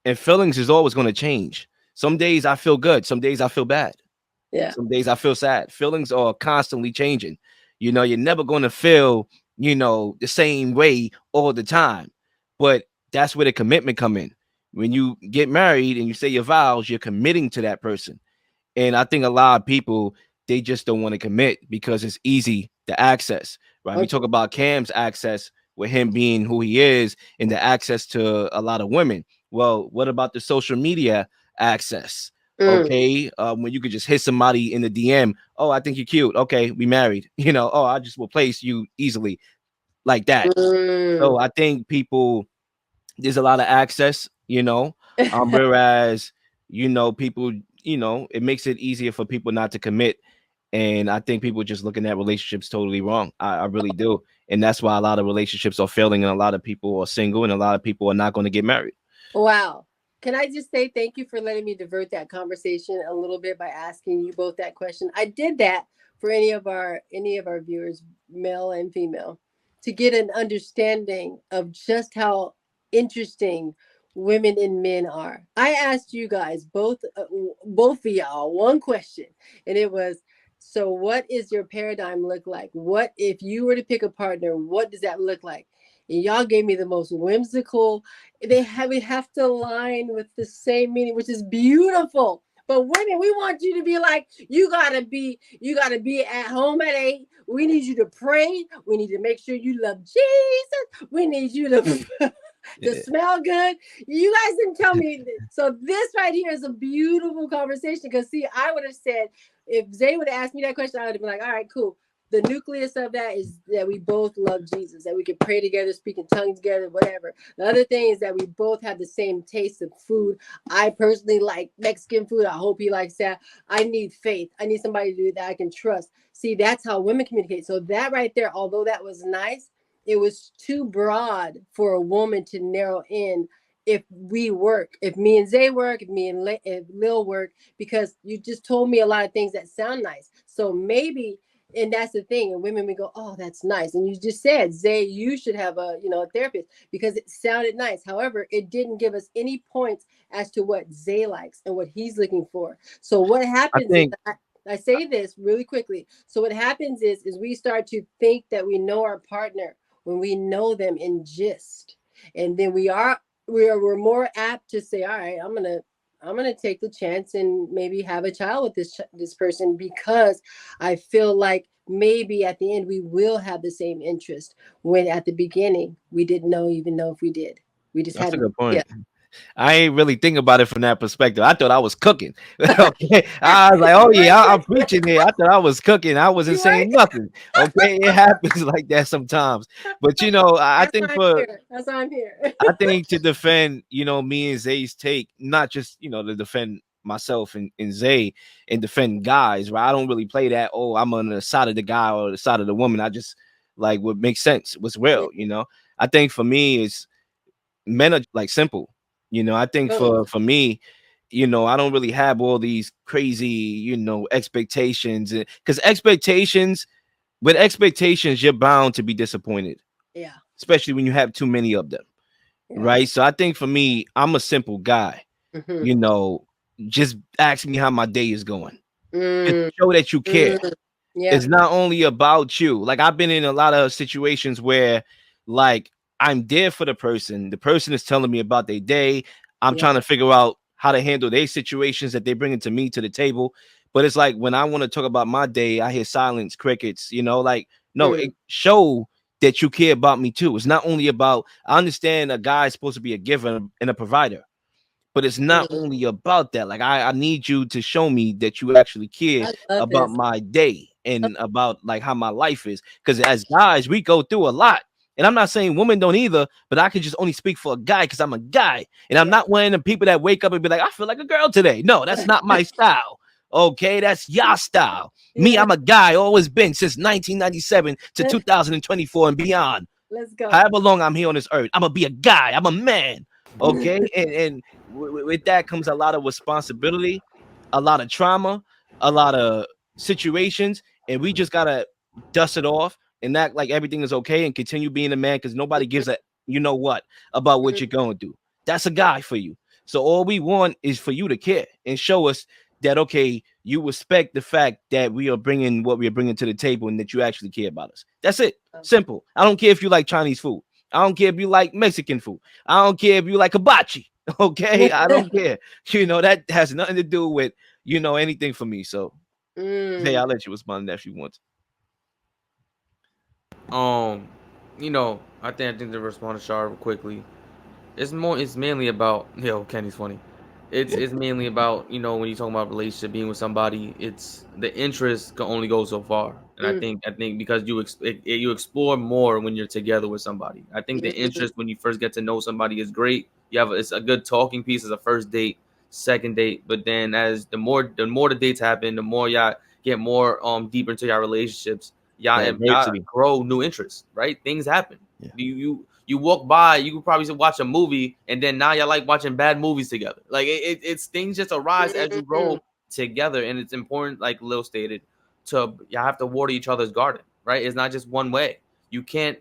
And feelings is always going to change. Some days I feel good, some days I feel bad. Yeah. Some days I feel sad. Feelings are constantly changing. You're never going to feel, the same way all the time. But that's where the commitment come in. When you get married and you say your vows, you're committing to that person. And I think a lot of people, they just don't want to commit because it's easy to access, right? We Okay. talk about Cam's access with him being who he is and the access to a lot of women. Well, what about the social media access? Mm, Okay. When you could just hit somebody in the DM, oh, I think you're cute. Okay, we married. Oh, I just will place you easily like that. mm. So I think people, there's a lot of access, whereas, people, it makes it easier for people not to commit. And I think people just looking at relationships totally wrong. I really do. And that's why a lot of relationships are failing and a lot of people are single and a lot of people are not going to get married. Wow. Can I just say thank you for letting me divert that conversation a little bit by asking you both that question? I did that for any of our viewers, male and female, to get an understanding of just how interesting women and men are. I asked you guys both of y'all one question, and it was, so what is your paradigm look like? What if you were to pick a partner, what does that look like? and y'all gave me the most whimsical. We have to align with the same meaning, which is beautiful. But women, we want you to be like, you gotta be at home at 8. We need you to pray. We need to make sure you love Jesus. We need you to to smell good. You guys didn't tell me. So this right here is a beautiful conversation. Because see, I would have said, if Zay would have asked me that question, I would have been like, all right, cool. The nucleus of that is that we both love Jesus, that we can pray together, speak in tongues together, whatever. The other thing is that we both have the same taste of food. I personally like Mexican food. I hope he likes that. I need faith. I need somebody to do that I can trust. See, that's how women communicate. So that right there, although that was nice, it was too broad for a woman to narrow in. If we work, if me and Zay work, if me and if Lil work, because you just told me a lot of things that sound nice. So maybe, and that's the thing, and women we go, oh, that's nice. And you just said, Zay, you should have a therapist, because it sounded nice. However, it didn't give us any points as to what Zay likes and what he's looking for. So what I happens is, think I say this really quickly. So what happens is we start to think that we know our partner when we know them in gist, and then we're more apt to say, all right, I'm gonna take the chance and maybe have a child with this person, because I feel like maybe at the end we will have the same interest, when at the beginning we didn't even know if we did. We just that's a hadn't. good Yeah. point. I ain't really think about it from that perspective. I thought I was cooking. Okay. I was like, oh You yeah, weren't I'm preaching here. I thought I was cooking. I wasn't You weren't. saying nothing. Okay. It happens like that sometimes. But I That's think why I'm for here. That's why I'm here. I think to defend, me and Zay's take, not just, to defend myself and Zay and defend guys, right? I don't really play that, oh, I'm on the side of the guy or the side of the woman. I just like what makes sense, what's Yeah. real. I think for me is men are like simple. I think Oh, for me, I don't really have all these crazy, expectations. Because with expectations, you're bound to be disappointed, yeah. especially when you have too many of them. Yeah. Right. So I think for me, I'm a simple guy. Mm-hmm. You know, just ask me how my day is going. Just Mm, show that you care. mm, yeah. It's not only about you. Like I've been in a lot of situations where like I'm there for the person. The person is telling me about their day. I'm Yeah. trying to figure out how to handle their situations that they bring into me to the table. But it's like when I want to talk about my day, I hear silence, crickets, like no, Mm, it show that you care about me too. It's not only about I understand a guy's supposed to be a giver and a provider. But it's not mm. only about that. Like I need you to show me that you actually care I love about this. my day and about like how my life is. Because as guys, we go through a lot. And I'm not saying women don't either, but I can just only speak for a guy because I'm a guy. And I'm Yeah. not one of the people that wake up and be like, I feel like a girl today. No, that's not my style. Okay, that's your style. Me, Yeah. I'm a guy, always been since 1997 to 2024 and beyond. Let's go. However long I'm here on this earth, I'm gonna be a guy. I'm a man. Okay, and with that comes a lot of responsibility, a lot of trauma, a lot of situations, and we just gotta dust it off and act like everything is okay and continue being a man because nobody gives a what about what you're going through. That's a guy for you. So all we want is for you to care and show us that okay, you respect the fact that we are bringing what we are bringing to the table and that you actually care about us. That's it. Simple. I don't care if you like Chinese food. I don't care if you like Mexican food. I don't care if you like hibachi. Okay, I don't care. That has nothing to do with anything for me. So hey, Mm, I'll let you respond to that if you want. Um, I think to respond to Shar quickly. It's mainly about Kenny's funny. It's mainly about when you talk about relationship being with somebody, it's the interest can only go so far, and I mm, think I think because you explore more when you're together with somebody. I think the mm, interest when you first get to know somebody is great. It's a good talking piece as a first date, second date, but then as the more the dates happen, the more y'all get more deeper into your relationships. Y'all Diversity. grow new interests, right? Things happen. Yeah. You walk by, you could probably watch a movie, and then now y'all like watching bad movies together. Like it's things just arise as you mm. grow together, and it's important, like Lil stated, to y'all have to water each other's garden, right? It's not just one way. You can't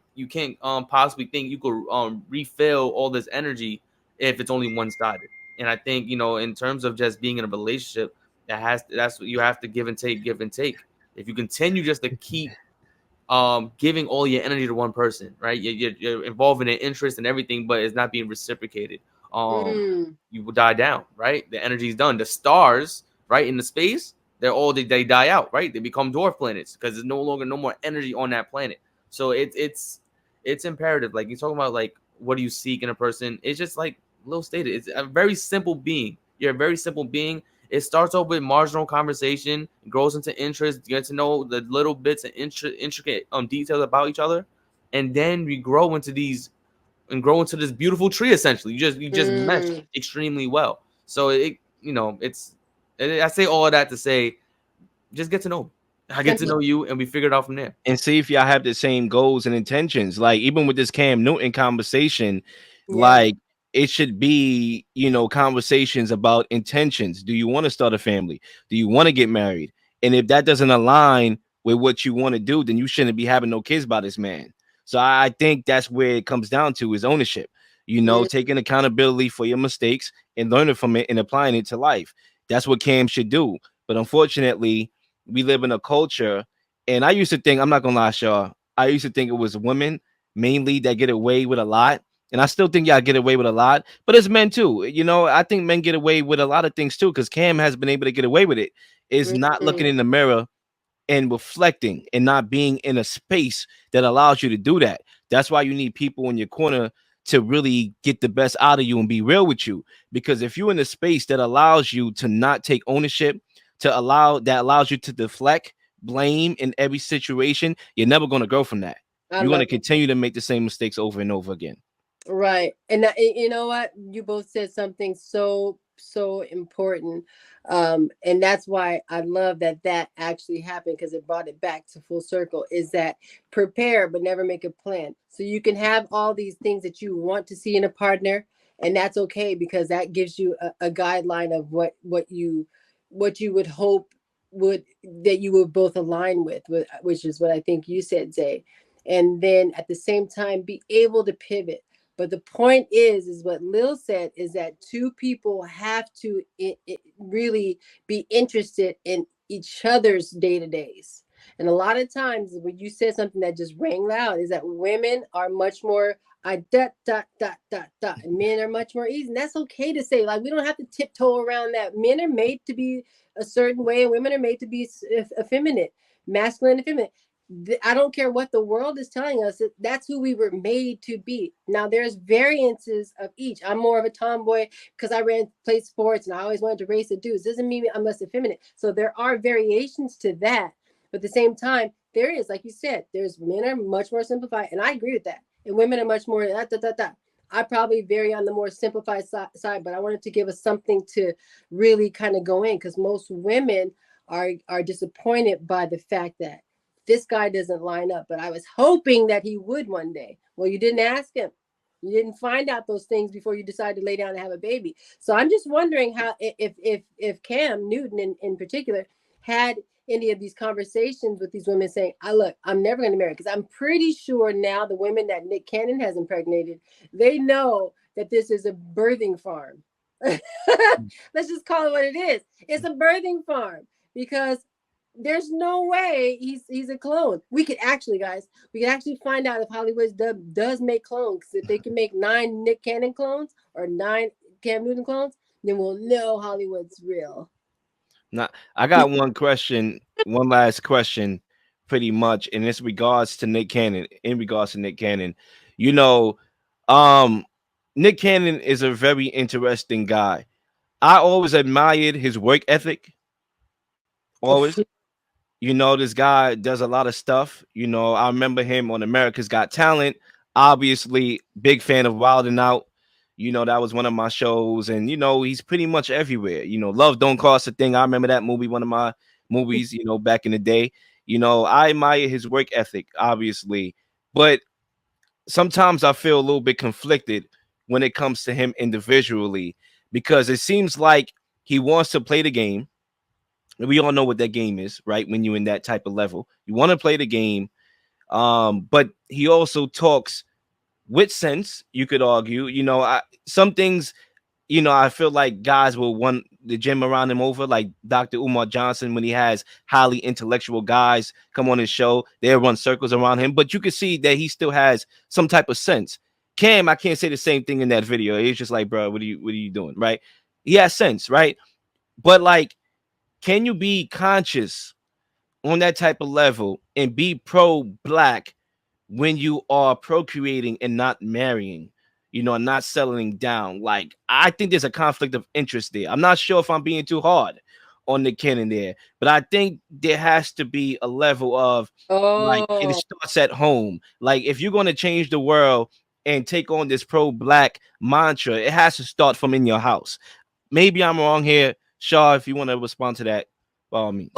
possibly think you could refill all this energy if it's only one sided. And I think in terms of just being in a relationship, that's what you have to give and take, give and take. If you continue just to keep giving all your energy to one person, right? You're involving in interest and everything, but it's not being reciprocated. You will die down, right? The energy is done. The stars, right, in the space, they die out, right? They become dwarf planets because there's no more energy on that planet. So it's imperative. Like, you're talking about, like, what do you seek in a person? It's just like Lil stated. It's a very simple being. You're a very simple being. It starts off with marginal conversation, grows into interest, get to know the little bits and intricate details about each other, and then we grow into this beautiful tree. Essentially, you just mesh extremely well. So I say all of that to say, just get to know me. I get to know you, and we figure it out from there. And see if y'all have the same goals and intentions. Like, even with this Cam Newton conversation, Yeah. like, it should be, conversations about intentions. Do you want to start a family? Do you want to get married? And if that doesn't align with what you want to do, then you shouldn't be having no kids by this man. So I think that's where it comes down to, is ownership. Taking accountability for your mistakes and learning from it and applying it to life. That's what Cam should do. But unfortunately, we live in a culture, and I used to think, I'm not gonna lie, Shaw, I used to think it was women mainly that get away with a lot. And I still think y'all get away with a lot, but it's men too. I think men get away with a lot of things too, because Cam has been able to get away with it. Is not looking in the mirror and reflecting and not being in a space that allows you to do that. That's why you need people in your corner to really get the best out of you and be real with you. Because if you're in a space that allows you to not take ownership, allows you to deflect blame in every situation, you're never going to grow from that. You're going to continue to make the same mistakes over and over again. Right. And you know what? You both said something so important. And that's why I love that actually happened, because it brought it back to full circle, is that prepare but never make a plan. So you can have all these things that you want to see in a partner, and that's okay, because that gives you a guideline of what you would hope that you would both align with, which is what I think you said, Zay. And then at the same time be able to pivot. But the point is what Lil said, is that two people have to really be interested in each other's day-to-days. And a lot of times when you said something that just rang loud, is that women are much more dot dot dot dot dot, and men are much more easy. And that's okay to say. Like, we don't have to tiptoe around that. Men are made to be a certain way, and women are made to be effeminate, masculine and feminine. I don't care what the world is telling us. That's who we were made to be. Now, there's variances of each. I'm more of a tomboy because I played sports and I always wanted to race the dudes. Doesn't mean I'm less effeminate. So there are variations to that. But at the same time, there is, like you said, there's men are much more simplified, and I agree with that. And women are much more I probably vary on the more simplified side, but I wanted to give us something to really kind of go in, because most women are disappointed by the fact that this guy doesn't line up. But I was hoping that he would one day. Well, you didn't ask him. You didn't find out those things before you decided to lay down and have a baby. So I'm just wondering how, if Cam Newton in particular had any of these conversations with these women saying, I'm never going to marry. Because I'm pretty sure now the women that Nick Cannon has impregnated, they know that this is a birthing farm. Let's just call it what it is. It's a birthing farm, because there's no way he's a clone. We could actually find out if Hollywood does make clones. If they can make 9 Nick Cannon clones or 9 Cam Newton clones, then we'll know Hollywood's real. Now, I got one last question, pretty much, in this regards to Nick Cannon. You know, um, Nick Cannon is a very interesting guy. I always admired his work ethic. Always. This guy does a lot of stuff. I remember him on America's Got Talent. Obviously, big fan of Wild 'N Out. That was one of my shows. And, he's pretty much everywhere. Love Don't Cost a Thing. I remember that movie, one of my movies, back in the day. I admire his work ethic, obviously. But sometimes I feel a little bit conflicted when it comes to him individually, because it seems like he wants to play the game. We all know what that game is, right? When you're in that type of level, you want to play the game. But he also talks with sense, you could argue. Some things, I feel like guys will the gym around him over, like Dr. Umar Johnson, when he has highly intellectual guys come on his show, they run circles around him. But you can see that he still has some type of sense. Cam, I can't say the same thing in that video. He's just like, bro, what are you doing? Right? He has sense, right? But like, can you be conscious on that type of level and be pro-black when you are procreating and not marrying, not settling down? Like, I think there's a conflict of interest there. I'm not sure if I'm being too hard on Nick Cannon there, but I think there has to be a level of, like, it Oh, starts at home. Like, if you're going to change the world and take on this pro-black mantra, it has to start from in your house. Maybe I'm wrong here. Shaw, if you want to respond to that, by all means.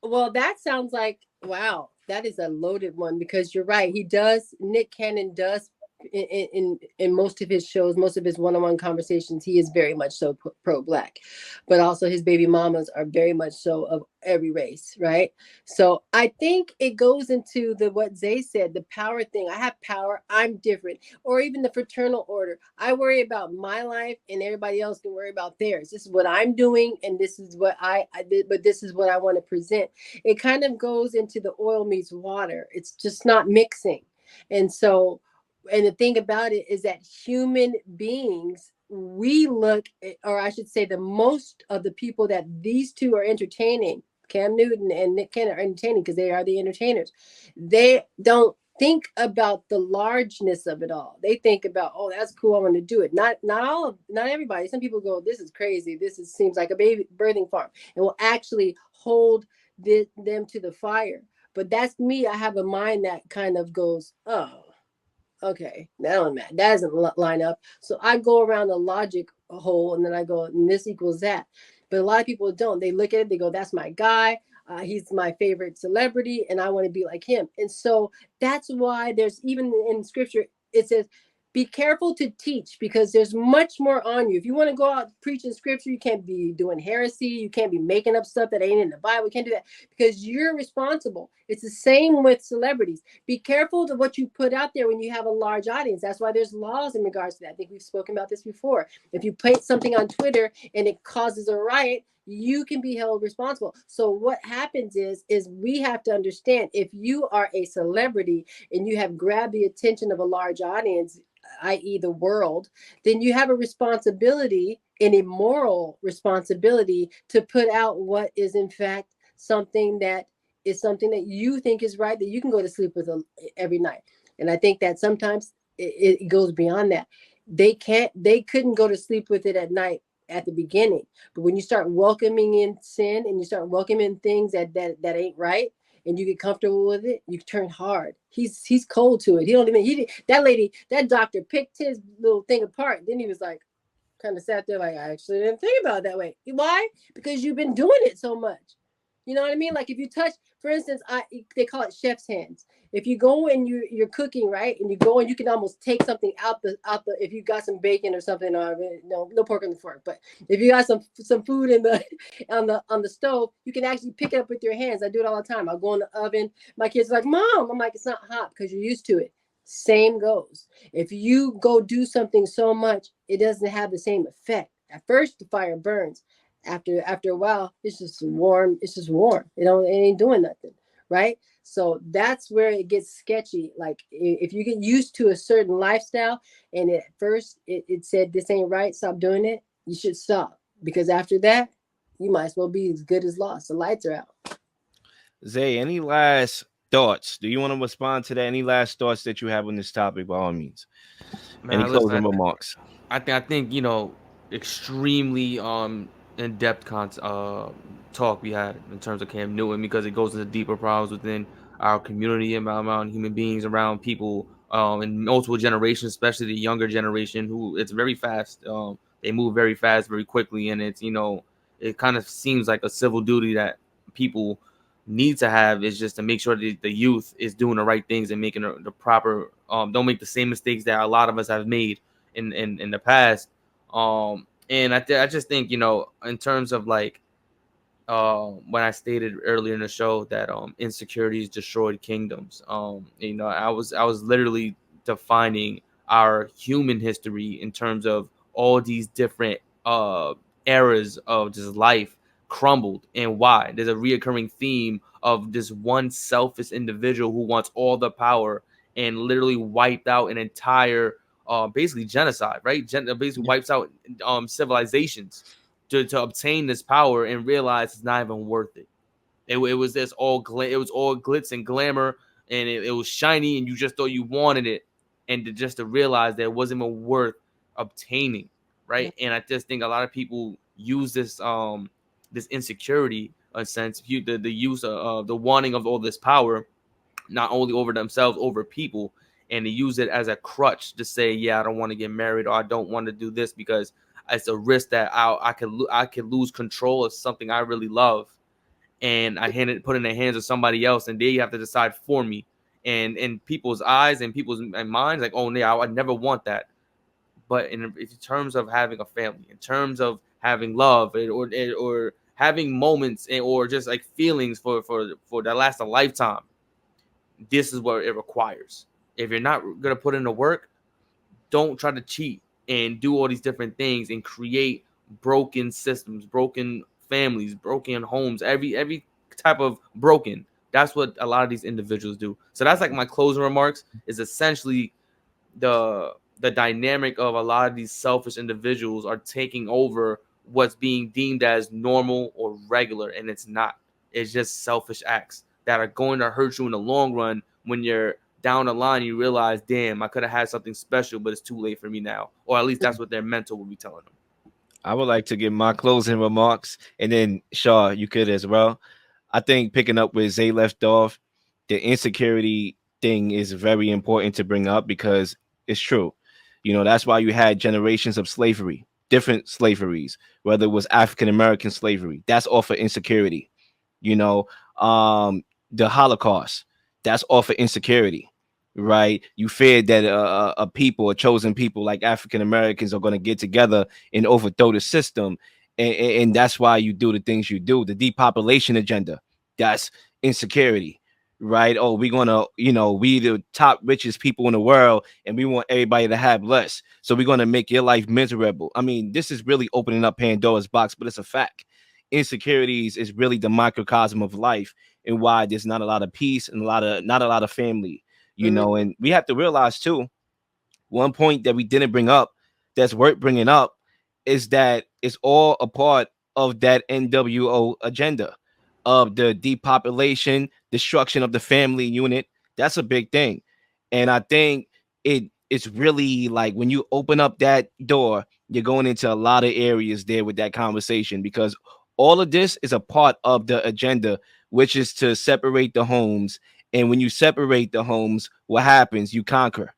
well, that sounds like, wow, that is a loaded one, because you're right. He does. Nick Cannon does in most of his shows, most of his one-on-one conversations, he is very much so pro-black, but also his baby mamas are very much so of every race, right? So I think it goes into the what Zay said, the power thing. I have power, I'm different. Or even the fraternal order. I worry about my life and everybody else can worry about theirs. This is what I'm doing, and this is what I did, but this is what I want to present. It kind of goes into the oil meets water. It's just not mixing. And so, and the thing about it is that human beings, we look, or I should say, the most of the people that these two are entertaining, Cam Newton and Nick Cannon, are entertaining because they are the entertainers. They don't think about the largeness of it all. They think about, oh, that's cool, I want to do it. Not everybody. Some people go, this is crazy. Seems like a baby birthing farm, and will actually hold them to the fire. But that's me. I have a mind that kind of goes, oh, okay, that doesn't line up. So I go around the logic hole, and then I go, and this equals that. But a lot of people don't. They look at it, they go, that's my guy. He's my favorite celebrity, and I want to be like him. And so that's why there's, even in scripture, it says, be careful to teach, because there's much more on you. If you want to go out preaching scripture, you can't be doing heresy. You can't be making up stuff that ain't in the Bible. You can't do that, because you're responsible. It's the same with celebrities. Be careful to what you put out there when you have a large audience. That's why there's laws in regards to that. I think we've spoken about this before. If you put something on Twitter and it causes a riot, you can be held responsible. So what happens is we have to understand, if you are a celebrity and you have grabbed the attention of a large audience, i.e. the world, then you have a responsibility, an immoral responsibility, to put out what is in fact something that you think is right, that you can go to sleep with every night. And I think that sometimes it goes beyond that. They couldn't go to sleep with it at night at the beginning, but when you start welcoming in sin and you start welcoming things that ain't right, and you get comfortable with it, you turn hard. He's cold to it. That doctor picked his little thing apart. Then he was like, kind of sat there like, I actually didn't think about it that way. Why? Because you've been doing it so much. You know what I mean? Like, if you touch, for instance, they call it chef's hands. If you go and you're cooking, right, and you go and you can almost take something out the if you got some bacon or something, or no pork on the fork, but if you got some food in the on the stove, you can actually pick it up with your hands. I do it all the time. I'll go in the oven. My kids are like, Mom, I'm like, it's not hot, because you're used to it. Same goes. If you go do something so much, it doesn't have the same effect. At first, the fire burns. After a while, it's just warm. It ain't doing nothing, right? So that's where it gets sketchy. Like, if you get used to a certain lifestyle, and at first it said this ain't right, stop doing it, you should stop, because after that, you might as well be as good as lost. The lights are out. Zay, any last thoughts? Do you want to respond to that? Any last thoughts that you have on this topic, by all means? Any Man, closing listen, remarks? I think extremely in-depth talk we had in terms of Cam Newton, because it goes into deeper problems within our community and around human beings, around people in multiple generations, especially the younger generation, who it's very fast. They move very fast, very quickly, and it's it kind of seems like a civil duty that people need to have, is just to make sure that the youth is doing the right things and making the proper don't make the same mistakes that a lot of us have made in the past. And I just think, in terms of like when I stated earlier in the show that insecurities destroyed kingdoms, I was literally defining our human history in terms of all these different eras of just life crumbled. And why? There's a reoccurring theme of this one selfish individual who wants all the power and literally wiped out an entire basically genocide, right? Basically wipes out civilizations to obtain this power and realize it's not even worth it. It was this all it was all glitz and glamour, and it was shiny, and you just thought you wanted it, and just to realize that it wasn't even worth obtaining, right? And I just think a lot of people use this insecurity, in a sense, the use of the wanting of all this power, not only over themselves, over people, and to use it as a crutch to say, yeah, I don't want to get married, or I don't want to do this because it's a risk that I could lose control of something I really love, and I put in the hands of somebody else, and they have to decide for me. And in people's eyes and people's minds, like, oh yeah, I never want that. But in terms of having a family, in terms of having love, or having moments, or just like feelings for that last a lifetime, this is what it requires. If you're not gonna put in the work, don't try to cheat and do all these different things and create broken systems, broken families, broken homes, every type of broken. That's what a lot of these individuals do. So that's like my closing remarks, is essentially the dynamic of a lot of these selfish individuals are taking over what's being deemed as normal or regular, and it's not. It's just selfish acts that are going to hurt you in the long run. When you're down the line, you realize, damn, I could have had something special, but it's too late for me now. Or at least that's what their mentor will be telling them. I would like to give my closing remarks, and then Shaw, you could as well. I think picking up where Zay left off, the insecurity thing is very important to bring up because it's true. You know, that's why you had generations of slavery, different slaveries, whether it was African American slavery, that's off of insecurity. You know, the Holocaust, that's off of insecurity, right? You feared that a people, a chosen people like African Americans, are going to get together and overthrow the system, and that's why you do the things you do. The depopulation agenda, that's insecurity, right? Oh, we're gonna, we the top richest people in the world, and we want everybody to have less, so we're gonna make your life miserable. I mean, this is really opening up Pandora's box, but it's a fact. Insecurities is really the microcosm of life, and why there's not a lot of peace and not a lot of family. And we have to realize too, one point that we didn't bring up that's worth bringing up is that it's all a part of that NWO agenda of the depopulation, destruction of the family unit. That's a big thing. And I think it's really like when you open up that door, you're going into a lot of areas there with that conversation, because all of this is a part of the agenda, which is to separate the homes. And when you separate the homes, what happens? You conquer.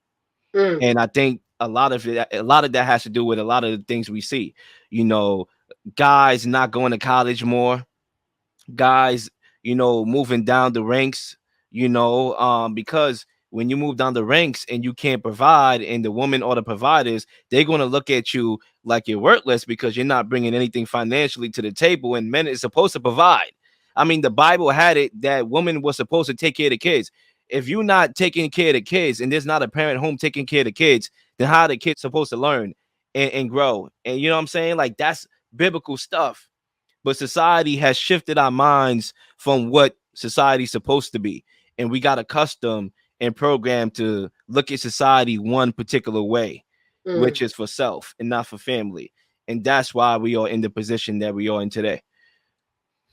And I think a lot of that has to do with a lot of the things we see. You know, guys not going to college more, guys, moving down the ranks, because when you move down the ranks and you can't provide, and the woman or the providers, they're going to look at you like you're worthless because you're not bringing anything financially to the table, and men is supposed to provide. I mean, the Bible had it that women was supposed to take care of the kids. If you're not taking care of the kids and there's not a parent home taking care of the kids, then how are the kids supposed to learn and grow? And you know what I'm saying? Like, that's biblical stuff. But society has shifted our minds from what society's supposed to be. And we got accustomed and programmed to look at society one particular way, which is for self and not for family. And that's why we are in the position that we are in today.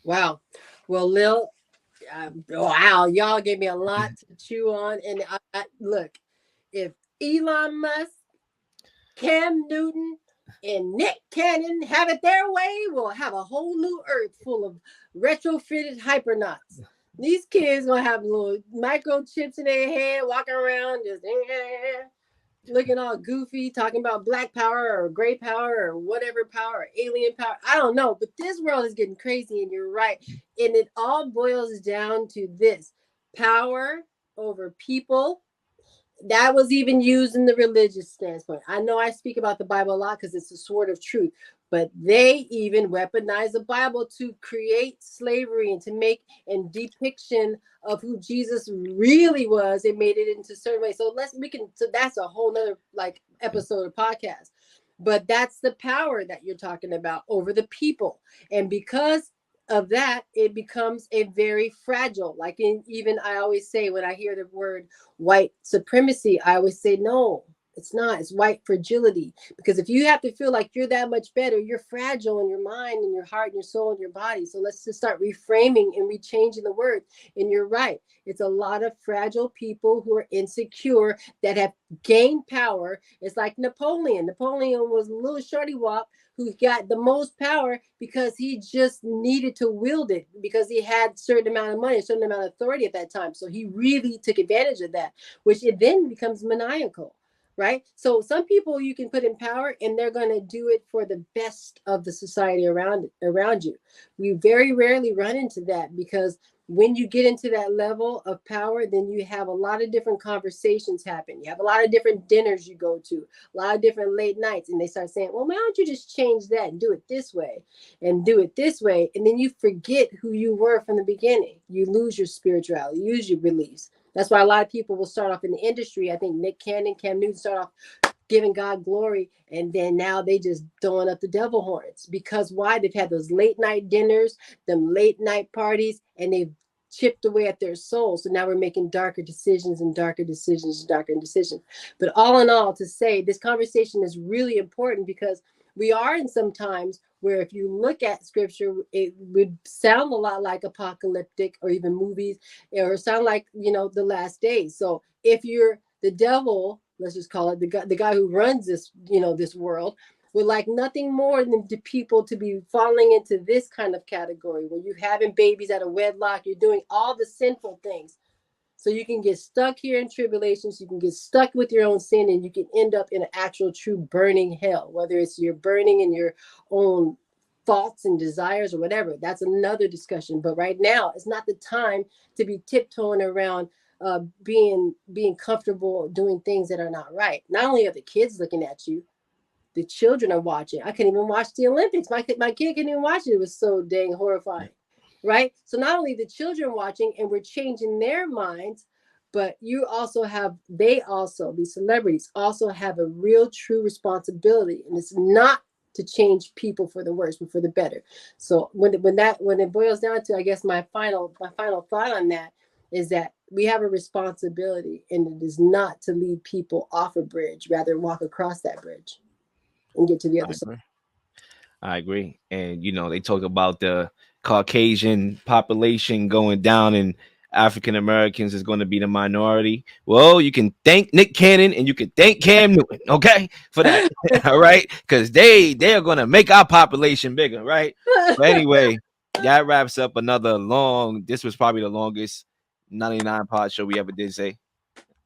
Wow. Well, Lil, wow, y'all gave me a lot to chew on. And look, if Elon Musk, Cam Newton, and Nick Cannon have it their way, we'll have a whole new earth full of retrofitted hypernauts. These kids gonna have little microchips in their head, walking around just looking all goofy, talking about black power or gray power or whatever power or alien power. I don't know, but this world is getting crazy, and you're right. And it all boils down to this: power over people. That was even used in the religious standpoint. I know I speak about the Bible a lot because it's the sword of truth, but they even weaponized the Bible to create slavery and to make a depiction of who Jesus really was. They made it into certain ways. So that's a whole nother like episode of podcast. But that's the power that you're talking about over the people. And because of that, it becomes a very fragile, like even I always say, when I hear the word white supremacy, I always say, no, it's not. It's white fragility. Because if you have to feel like you're that much better, you're fragile in your mind and your heart and your soul and your body. So let's just start reframing and rechanging the word. And you're right. It's a lot of fragile people who are insecure that have gained power. It's like Napoleon. Napoleon was a little shorty wop who got the most power because he just needed to wield it, because he had a certain amount of money, a certain amount of authority at that time. So he really took advantage of that, which it then becomes maniacal. Right. So some people you can put in power and they're going to do it for the best of the society around you. We very rarely run into that, because when you get into that level of power, then you have a lot of different conversations happen. You have a lot of different dinners you go to, a lot of different late nights, and they start saying, well, why don't you just change that and do it this way and do it this way? And then you forget who you were from the beginning. You lose your spirituality, you lose your beliefs. That's why a lot of people will start off in the industry. I think Nick Cannon, Cam Newton start off giving God glory, and then now they just throwing up the devil horns. Because why? They've had those late night dinners, them late night parties, and they've chipped away at their soul. So now we're making darker decisions and darker decisions and darker decisions. But all in all, to say this conversation is really important, because we are in some times where if you look at scripture, it would sound a lot like apocalyptic, or even movies, or sound like, the last days. So if you're the devil, let's just call it the guy who runs this, this world, would like nothing more than to people to be falling into this kind of category where you're having babies out of wedlock, you're doing all the sinful things. So you can get stuck here in tribulations, you can get stuck with your own sin, and you can end up in an actual true burning hell, whether it's you're burning in your own thoughts and desires or whatever. That's another discussion. But right now, it's not the time to be tiptoeing around being comfortable doing things that are not right. Not only are the kids looking at you, the children are watching. I couldn't even watch the Olympics. My kid couldn't even watch it. It was so dang horrifying. Right? So not only the children watching, and we're changing their minds, but these celebrities also have a real true responsibility. And it's not to change people for the worse, but for the better. So when it boils down to, I guess my final thought on that is that we have a responsibility, and it is not to lead people off a bridge, rather walk across that bridge and get to the other side. I agree. And they talk about the Caucasian population going down, and African Americans is going to be the minority. Well, you can thank Nick Cannon and you can thank Cam Newton, okay, for that. All right, because they are going to make our population bigger, right? But anyway, that wraps up another long. This was probably the longest 99 pod show we ever did. Say,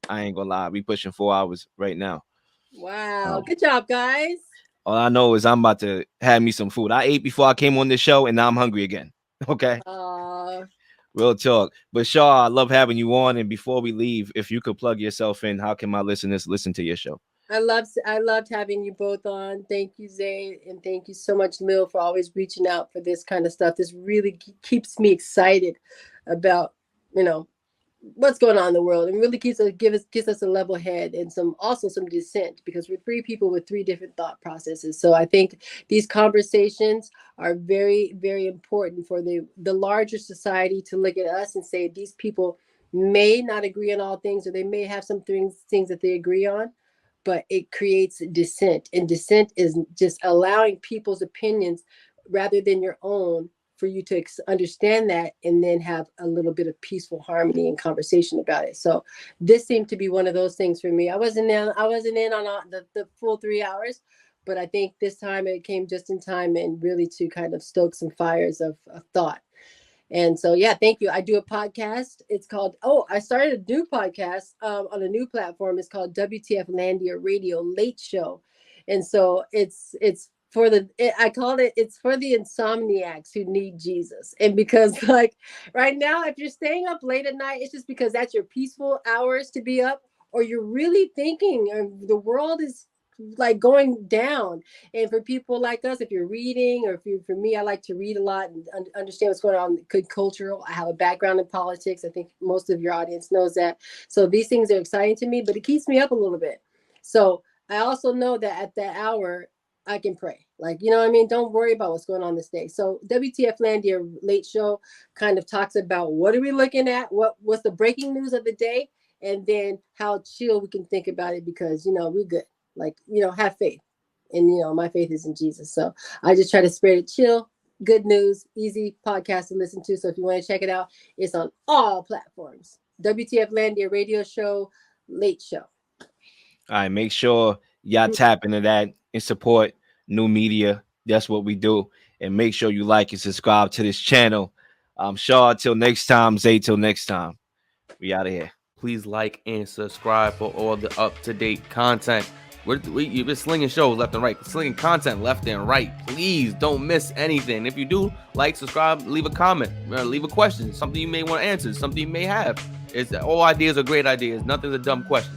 I ain't gonna lie, we pushing 4 hours right now. Wow, good job, guys. All I know is I'm about to have me some food. I ate before I came on this show, and now I'm hungry again. Okay. Real talk. But Shar, I love having you on. And before we leave, if you could plug yourself in, how can my listeners listen to your show? I loved having you both on. Thank you, Zay, and thank you so much, Leel, for always reaching out for this kind of stuff. This really keeps me excited about, what's going on in the world, and really gives us a level head and some dissent, because we're three people with three different thought processes. So I think these conversations are very, very important for the larger society to look at us and say, these people may not agree on all things, or they may have some things that they agree on, but it creates dissent, and dissent is just allowing people's opinions rather than your own, for you to understand that, and then have a little bit of peaceful harmony and conversation about it. So this seemed to be one of those things for me. I wasn't in on the full 3 hours, but I think this time it came just in time, and really to kind of stoke some fires of thought. And so, yeah, thank you. I do a podcast. It's called, I started a new podcast on a new platform. It's called WTF Landia Radio Late Show. And so it's for it's for the insomniacs who need Jesus. And because like right now, if you're staying up late at night, it's just because that's your peaceful hours to be up, or you're really thinking, or the world is like going down. And for people like us, if you're reading, or for me, I like to read a lot and understand what's going on cultural. I have a background in politics. I think most of your audience knows that. So these things are exciting to me, but it keeps me up a little bit. So I also know that at that hour, I can pray. Like, you know what I mean? Don't worry about what's going on this day. So WTF Landia Late Show kind of talks about what are we looking at? What's the breaking news of the day? And then how chill we can think about it because, you know, we're good. Like, you know, have faith. And, you know, my faith is in Jesus. So I just try to spread it chill, good news, easy podcast to listen to. So if you want to check it out, it's on all platforms. WTF Landia Radio Show, Late Show. All right, make sure y'all tap into that and support new media. That's what we do. And make sure you like and subscribe to this channel. Shar, till next time. Zay, till next time. We out of here. Please like and subscribe for all the up-to-date content. You've been slinging shows left and right, slinging content left and right. Please don't miss anything. If you do, like, subscribe, leave a comment, leave a question, something you may want to answer, something you may have. All ideas are great ideas. Nothing's a dumb question.